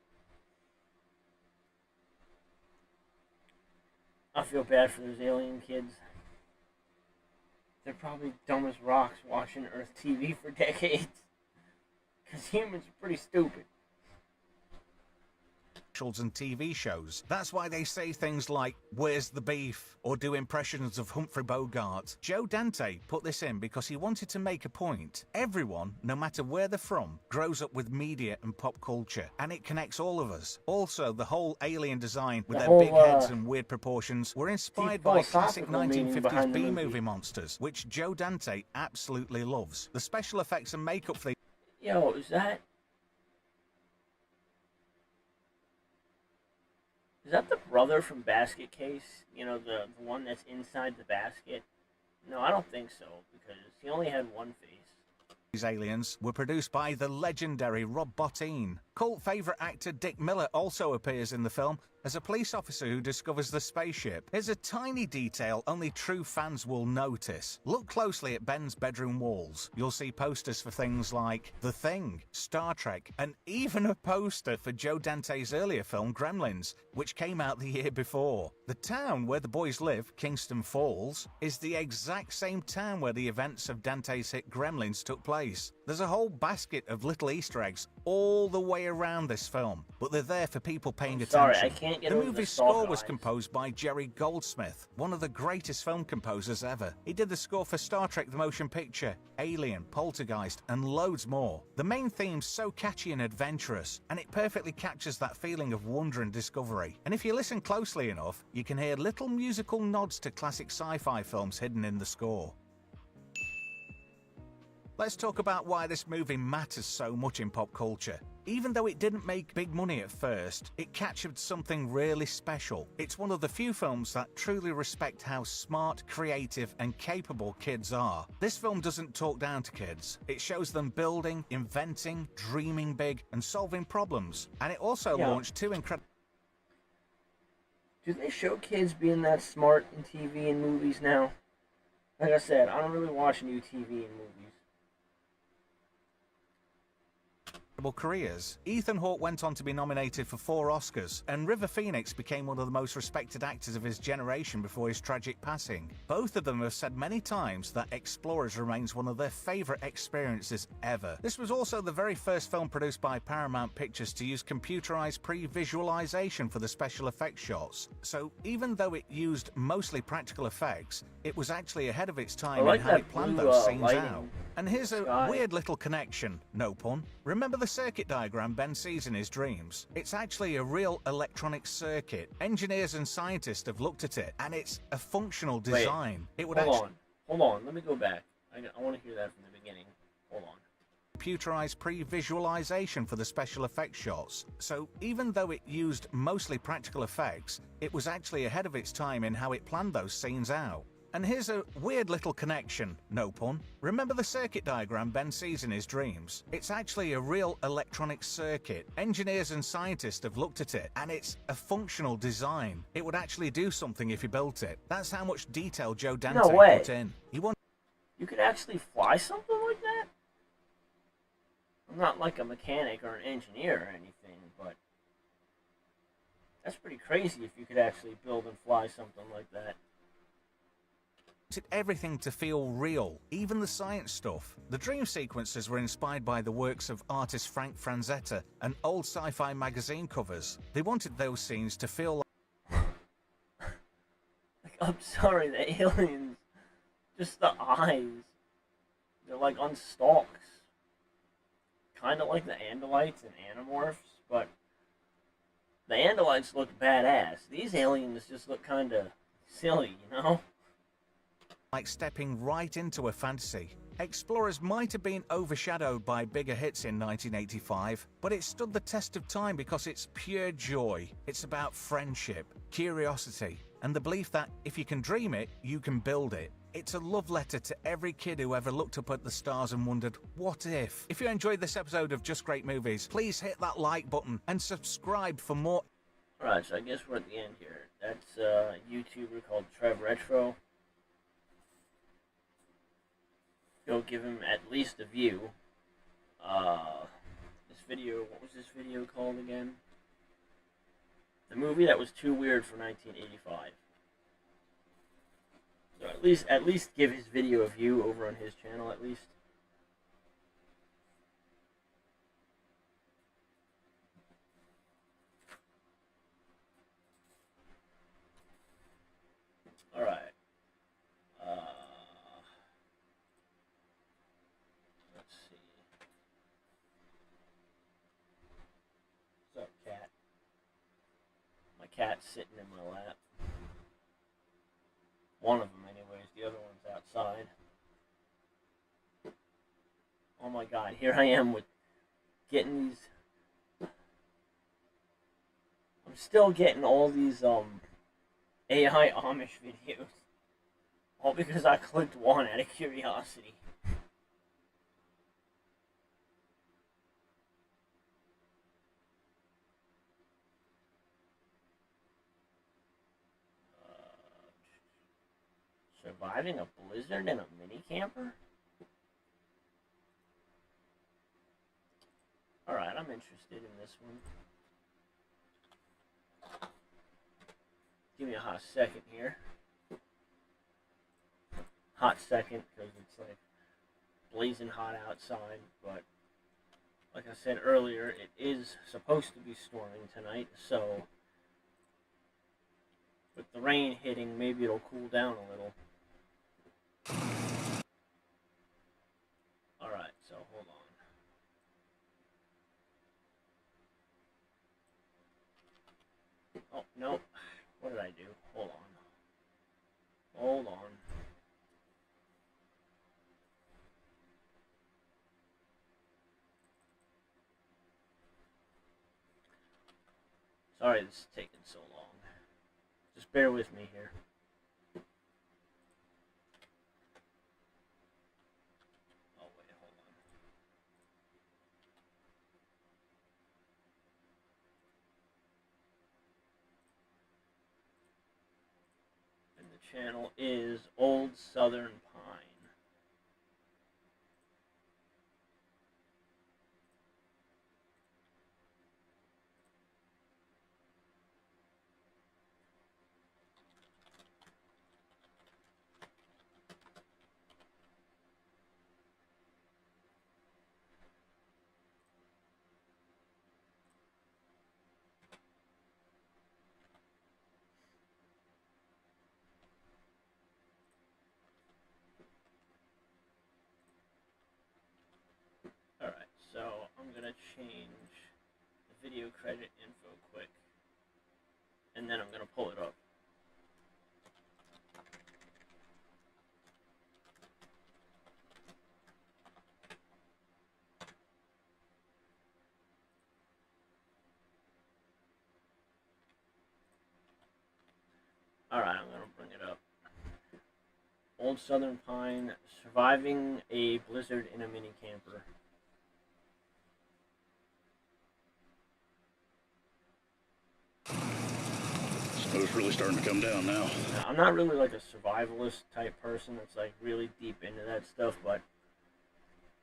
I feel bad for those alien kids. They're probably dumb as rocks watching Earth TV for decades. Because humans are pretty stupid. And TV shows. That's why they say things like, "Where's the beef?" or do impressions of Humphrey Bogart. Joe Dante put this in because he wanted to make a point. Everyone, no matter where they're from, grows up with media and pop culture, and it connects all of us. Also, the whole alien design with their big heads and weird proportions were inspired by classic 1950s B-movie monsters, which Joe Dante absolutely loves. The special effects and makeup for the... Yo, is that the brother from Basket Case? You know, the one that's inside the basket? No, I don't think so, because he only had one face. These aliens were produced by the legendary Rob Bottin. Cult favourite actor Dick Miller also appears in the film as a police officer who discovers the spaceship. Here's a tiny detail only true fans will notice. Look closely at Ben's bedroom walls. You'll see posters for things like The Thing, Star Trek, and even a poster for Joe Dante's earlier film Gremlins, which came out the year before. The town where the boys live, Kingston Falls, is the exact same town where the events of Dante's hit Gremlins took place. There's a whole basket of little Easter eggs all the way around this film, but they're there for people paying attention. Sorry, I can't get the over movie's the score was composed by Jerry Goldsmith, one of the greatest film composers ever. He did the score for Star Trek the Motion Picture, Alien, Poltergeist, and loads more. The main theme's so catchy and adventurous, and it perfectly captures that feeling of wonder and discovery. And if you listen closely enough, you can hear little musical nods to classic sci-fi films hidden in the score. Let's talk about why this movie matters so much in pop culture. Even though it didn't make big money at first, it captured something really special. It's one of the few films that truly respect how smart, creative, and capable kids are. This film doesn't talk down to kids. It shows them building, inventing, dreaming big, and solving problems. And it also launched two incredible... Do they show kids being that smart in TV and movies now? Like I said, I don't really watch new TV and movies. careers. Ethan Hawke went on to be nominated for 4 Oscars, and River Phoenix became one of the most respected actors of his generation before his tragic passing. Both of them have said many times that Explorers remains one of their favourite experiences ever. This was also the very first film produced by Paramount Pictures to use computerized pre-visualization for the special effects shots. So even though it used mostly practical effects, it was actually ahead of its time in how it planned those scenes out. And here's a weird little connection, no pun. Remember the circuit diagram Ben sees in his dreams? It's actually a real electronic circuit. Engineers and scientists have looked at it, and it's a functional design. Hold on, let me go back. I want to hear that from the beginning. Hold on. Computerized pre-visualization for the special effects shots. So even though it used mostly practical effects, it was actually ahead of its time in how it planned those scenes out. And here's a weird little connection, no pun. Remember the circuit diagram Ben sees in his dreams? It's actually a real electronic circuit. Engineers and scientists have looked at it, and it's a functional design. It would actually do something if you built it. That's how much detail Joe Dante put in. You could actually fly something like that? I'm not like a mechanic or an engineer or anything, but that's pretty crazy if you could actually build and fly something like that. Everything to feel real, even the science stuff. The dream sequences were inspired by the works of artist Frank Franzetta and old sci-fi magazine covers. They wanted those scenes to feel like... I'm sorry, the aliens, just the eyes, they're like on stalks. Kind of like the Andalites and Animorphs, but the Andalites look badass. These aliens just look kind of silly, you know? Like stepping right into a fantasy. Explorers might have been overshadowed by bigger hits in 1985, but it stood the test of time because it's pure joy. It's about friendship, curiosity, and the belief that if you can dream it, you can build it. It's a love letter to every kid who ever looked up at the stars and wondered, what if? If you enjoyed this episode of Just Great Movies, please hit that like button and subscribe for more. Alright, so I guess we're at the end here. That's a YouTuber called Trev Retro. Go give him at least a view. This video, what was this video called again? The movie that was too weird for 1985. So at least give his video a view over on his channel at least. All right. Let's see. What's up, cat? My cat's sitting in my lap. One of them, anyways. The other one's outside. Oh my god, here I am with getting these. I'm still getting all these AI Amish videos. All because I clicked one out of curiosity. Surviving a blizzard in a mini camper? Alright, I'm interested in this one. Give me a hot second here. Hot second, because it's like blazing hot outside, but like I said earlier, it is supposed to be storming tonight, so with the rain hitting, maybe it'll cool down a little. Alright, so hold on. Oh, no. What did I do? Hold on. Hold on. Sorry this is taking so long. Just bear with me here. Oh, wait, hold on. And the channel is Old Southern Pine. Alright, so I'm gonna change the video credit info quick, and then I'm gonna pull it up. Alright, I'm gonna bring it up. Old Southern Pine, surviving a blizzard in a mini camper. Snow's really starting to come down now. I'm not really like a survivalist type person that's like really deep into that stuff, but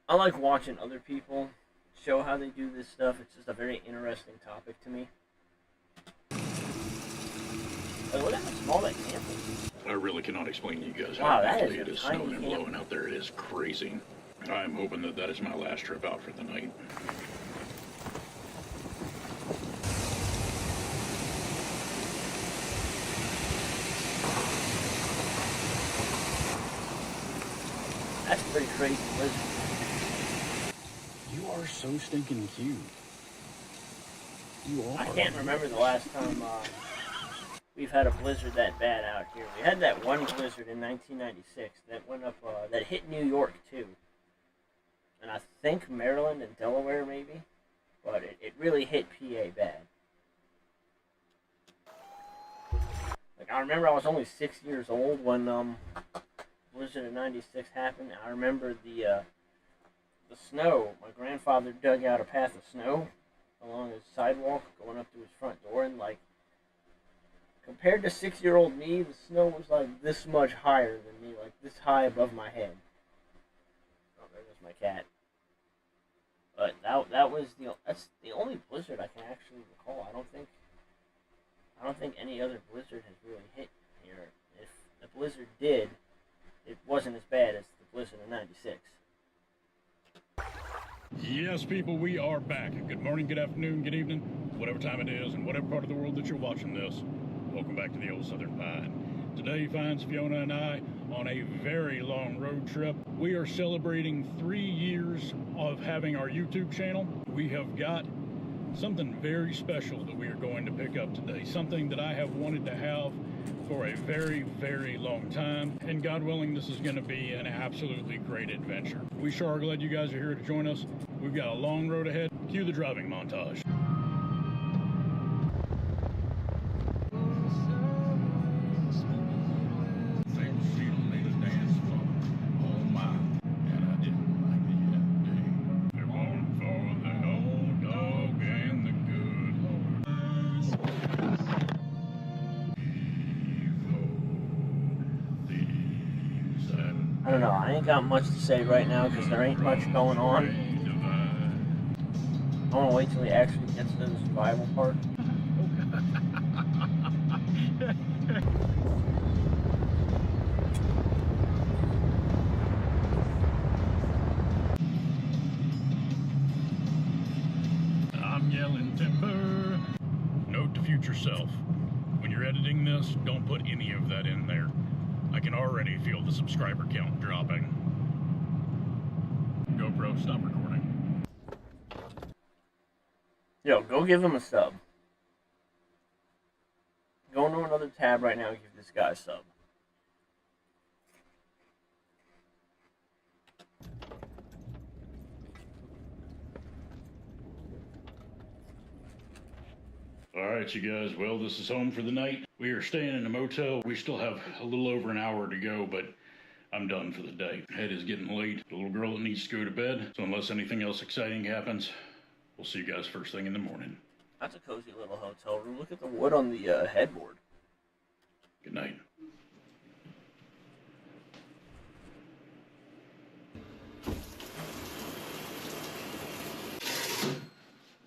I like watching other people show how they do this stuff. It's just a very interesting topic to me. Like, look at how small that camp is. I really cannot explain to you guys Wow, how that quickly is it is a tiny snowing and camp. blowing out there. It is crazy. I'm hoping that that is my last trip out for the night. That's pretty crazy, blizzard. You are so stinking cute. You are. I can't remember the last time we've had a blizzard that bad out here. We had that one blizzard in 1996 that went up, that hit New York too. and I think Maryland and Delaware maybe, but it really hit PA bad. Like, I remember I was only 6 years old when Blizzard of '96 happened. I remember the snow. My grandfather dug out a path of snow along his sidewalk going up to his front door, and like, compared to 6-year-old me, the snow was like this much higher than me, like this high above my head. Oh, there goes my cat. But that's the only blizzard I can actually recall. I don't think any other blizzard has really hit here. If the blizzard did, it wasn't as bad as the blizzard of '96. Yes, people, we are back. Good morning, good afternoon, good evening, whatever time it is, and whatever part of the world that you're watching this. Welcome back to the Old Southern Pine. Today finds Fiona and I on a very long road trip. We are celebrating 3 years of having our YouTube channel. We have got something very special that we are going to pick up today. Something that I have wanted to have for a very, very long time. And God willing, this is going to be an absolutely great adventure. We sure are glad you guys are here to join us. We've got a long road ahead. Cue the driving montage. I don't know, I ain't got much to say right now because there ain't much going on. I want to wait till he actually gets to the survival part. I'm yelling timber. Note to future self, when you're editing this, don't put any of that in there. I can already feel the subscriber count dropping. GoPro, stop recording. Yo, go give him a sub. Go into another tab right now and give this guy a sub. Alright, you guys, well, this is home for the night. We are staying in a motel. We still have a little over an hour to go, but I'm done for the day. Head is getting late. The little girl needs to go to bed, so unless anything else exciting happens, we'll see you guys first thing in the morning. That's a cozy little hotel room. Look at the wood on the headboard. Good night.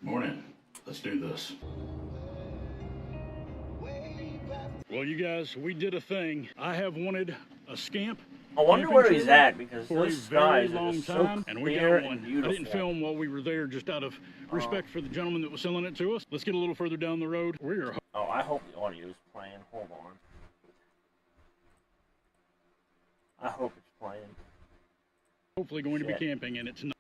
Morning. Let's do this. Well, you guys, we did a thing. I have wanted a scamp. I wonder where he's at because for those a very skies are long just time, so and we clear got one. and beautiful. I didn't film while we were there just out of respect for the gentleman that was selling it to us. Let's get a little further down the road. We're Oh, I hope the audio is playing. Hold on. I hope it's playing. hopefully going to be camping, and it's not.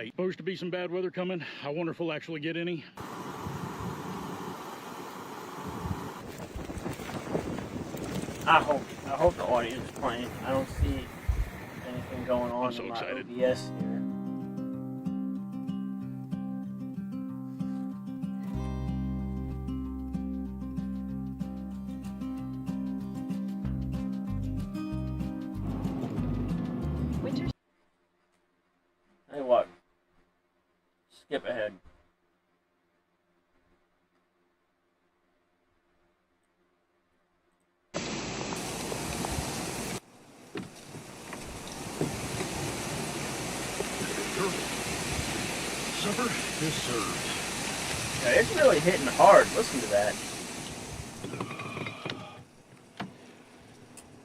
Supposed to be some bad weather coming. I wonder if we'll actually get any. I hope the audio is playing. I don't see anything going on in my OBS here. Hey, what? Skip ahead. Supper is served. Yeah, it's really hitting hard. Listen to that.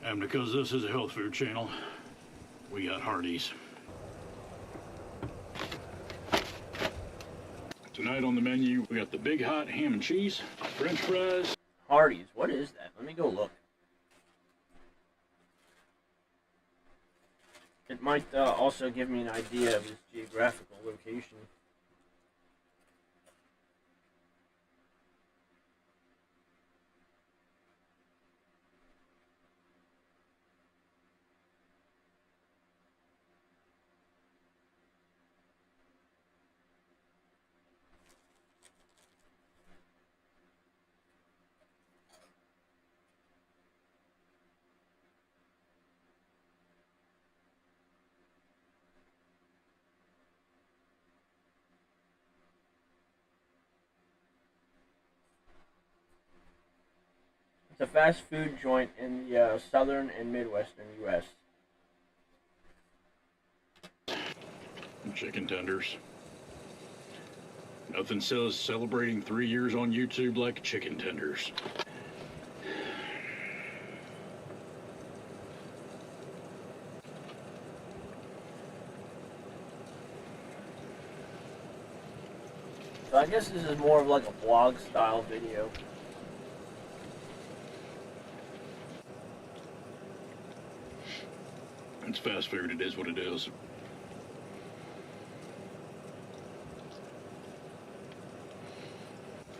And because this is a health food channel, we got Hardee's. Tonight on the menu, we got the big hot ham and cheese, French fries. Hardee's, what is that? Let me go look. It might also give me an idea of his geographical location. It's a fast food joint in the southern and midwestern U.S. Chicken tenders. Nothing says celebrating 3 years on YouTube like chicken tenders. So I guess this is more of like a vlog style video. It's fast food, it is what it is.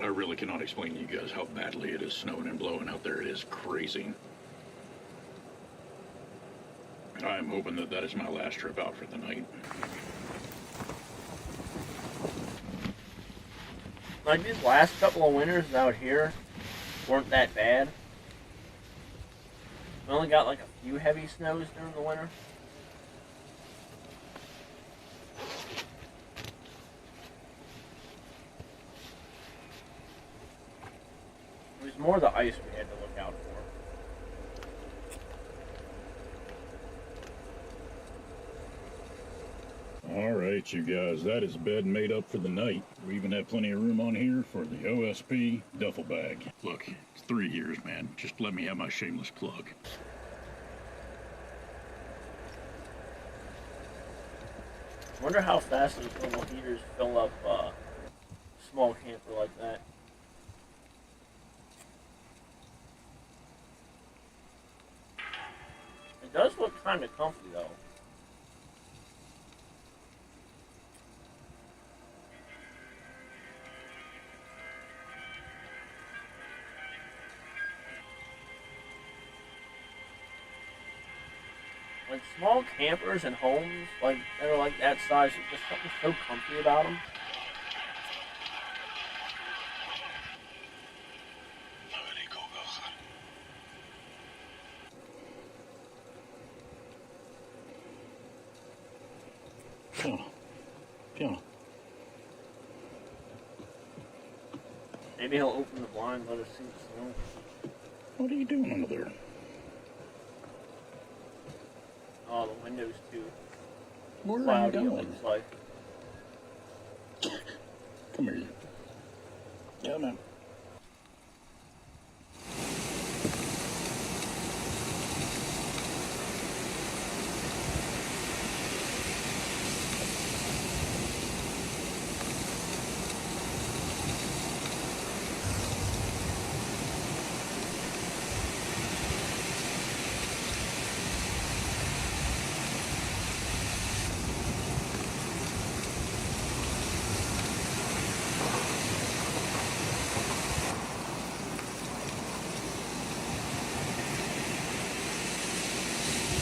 I really cannot explain to you guys how badly it is snowing and blowing out there. It is crazy. I am hoping that that is my last trip out for the night. Like these last couple of winters out here weren't that bad. We only got like a few heavy snows during the winter. It was more the ice we had to look out for. Alright, you guys, that is bed made up for the night. We even have plenty of room on here for the OSP duffel bag. Look, it's 3 years, man. Just let me have my shameless plug. I wonder how fast those little heaters fill up a small camper like that. It does look kind of comfy though. Like small campers and homes like that are like that size, there's something so comfy about them. Maybe he'll open the blind, let us see the snow. What are you doing under there? Oh, the windows too. Where Cloudy, are you it going? looks like. Come here. Yeah, man.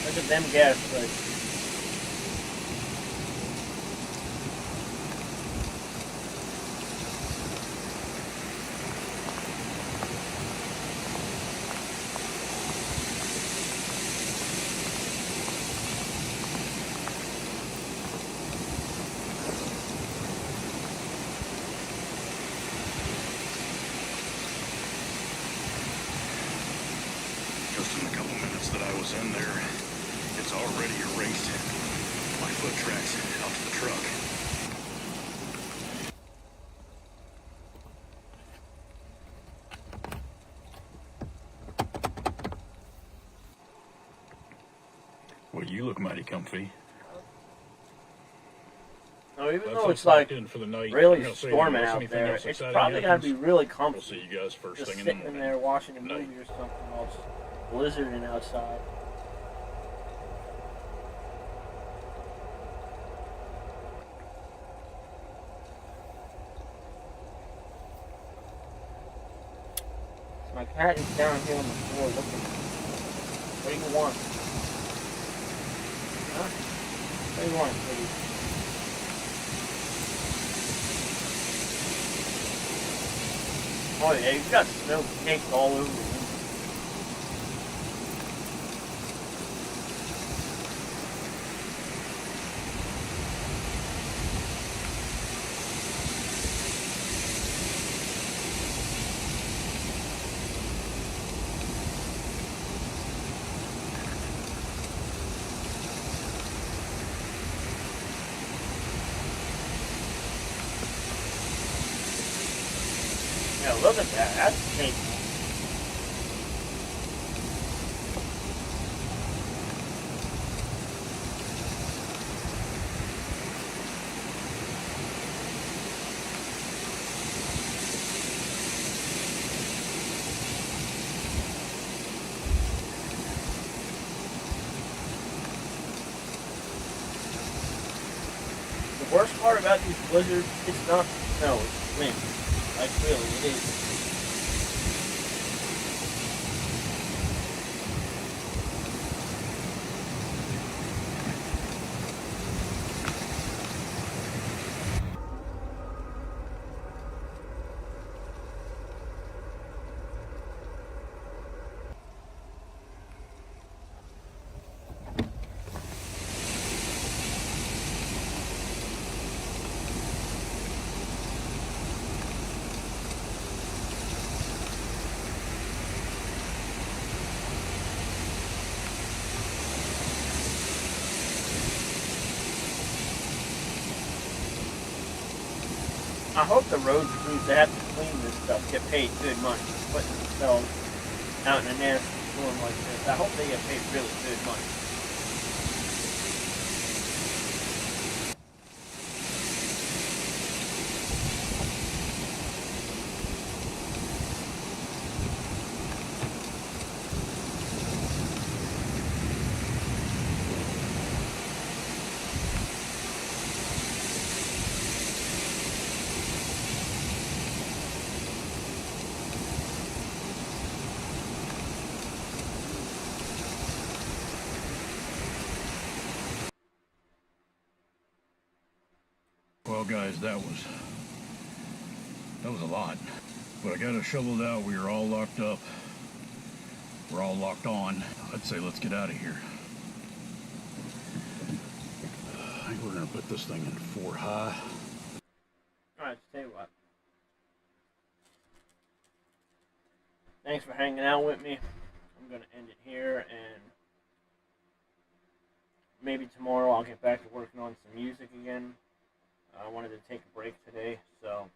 Look at them gas lights. Just in the couple minutes that I was in there, it's already erased my foot tracks out to the truck. Well, you look mighty comfy. No, even That's though it's us like locked in for the night. really I'm gonna say, storming unless out anything there, else it's exciting probably gotta happens, be really we'll comfy. see you guys first Just thing in the sitting morning. there watching a Night. movie or something while it's blizzarding outside. My cat is down here on the floor looking. What do you want? Huh? What do you want, please? Oh yeah, you've got snow caked all over you. Yeah, look at that. That's cake. The worst part about these blizzards, it's not snow, it's wind. Like, really, it is. I hope the road crews that have to clean this stuff get paid good money for putting themselves out in a nasty storm like this. I hope they get paid really good money. Well, guys, that was a lot. But I got it shoveled out. We are all locked up. We're all locked on. I'd say let's get out of here. I think we're gonna put this thing in 4 high. Alright, tell you what. Thanks for hanging out with me. I'm gonna end it here, and maybe tomorrow I'll get back to working on some music again. I wanted to take a break today, so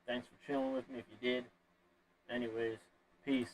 thanks for chilling with me if you did. Anyways, peace.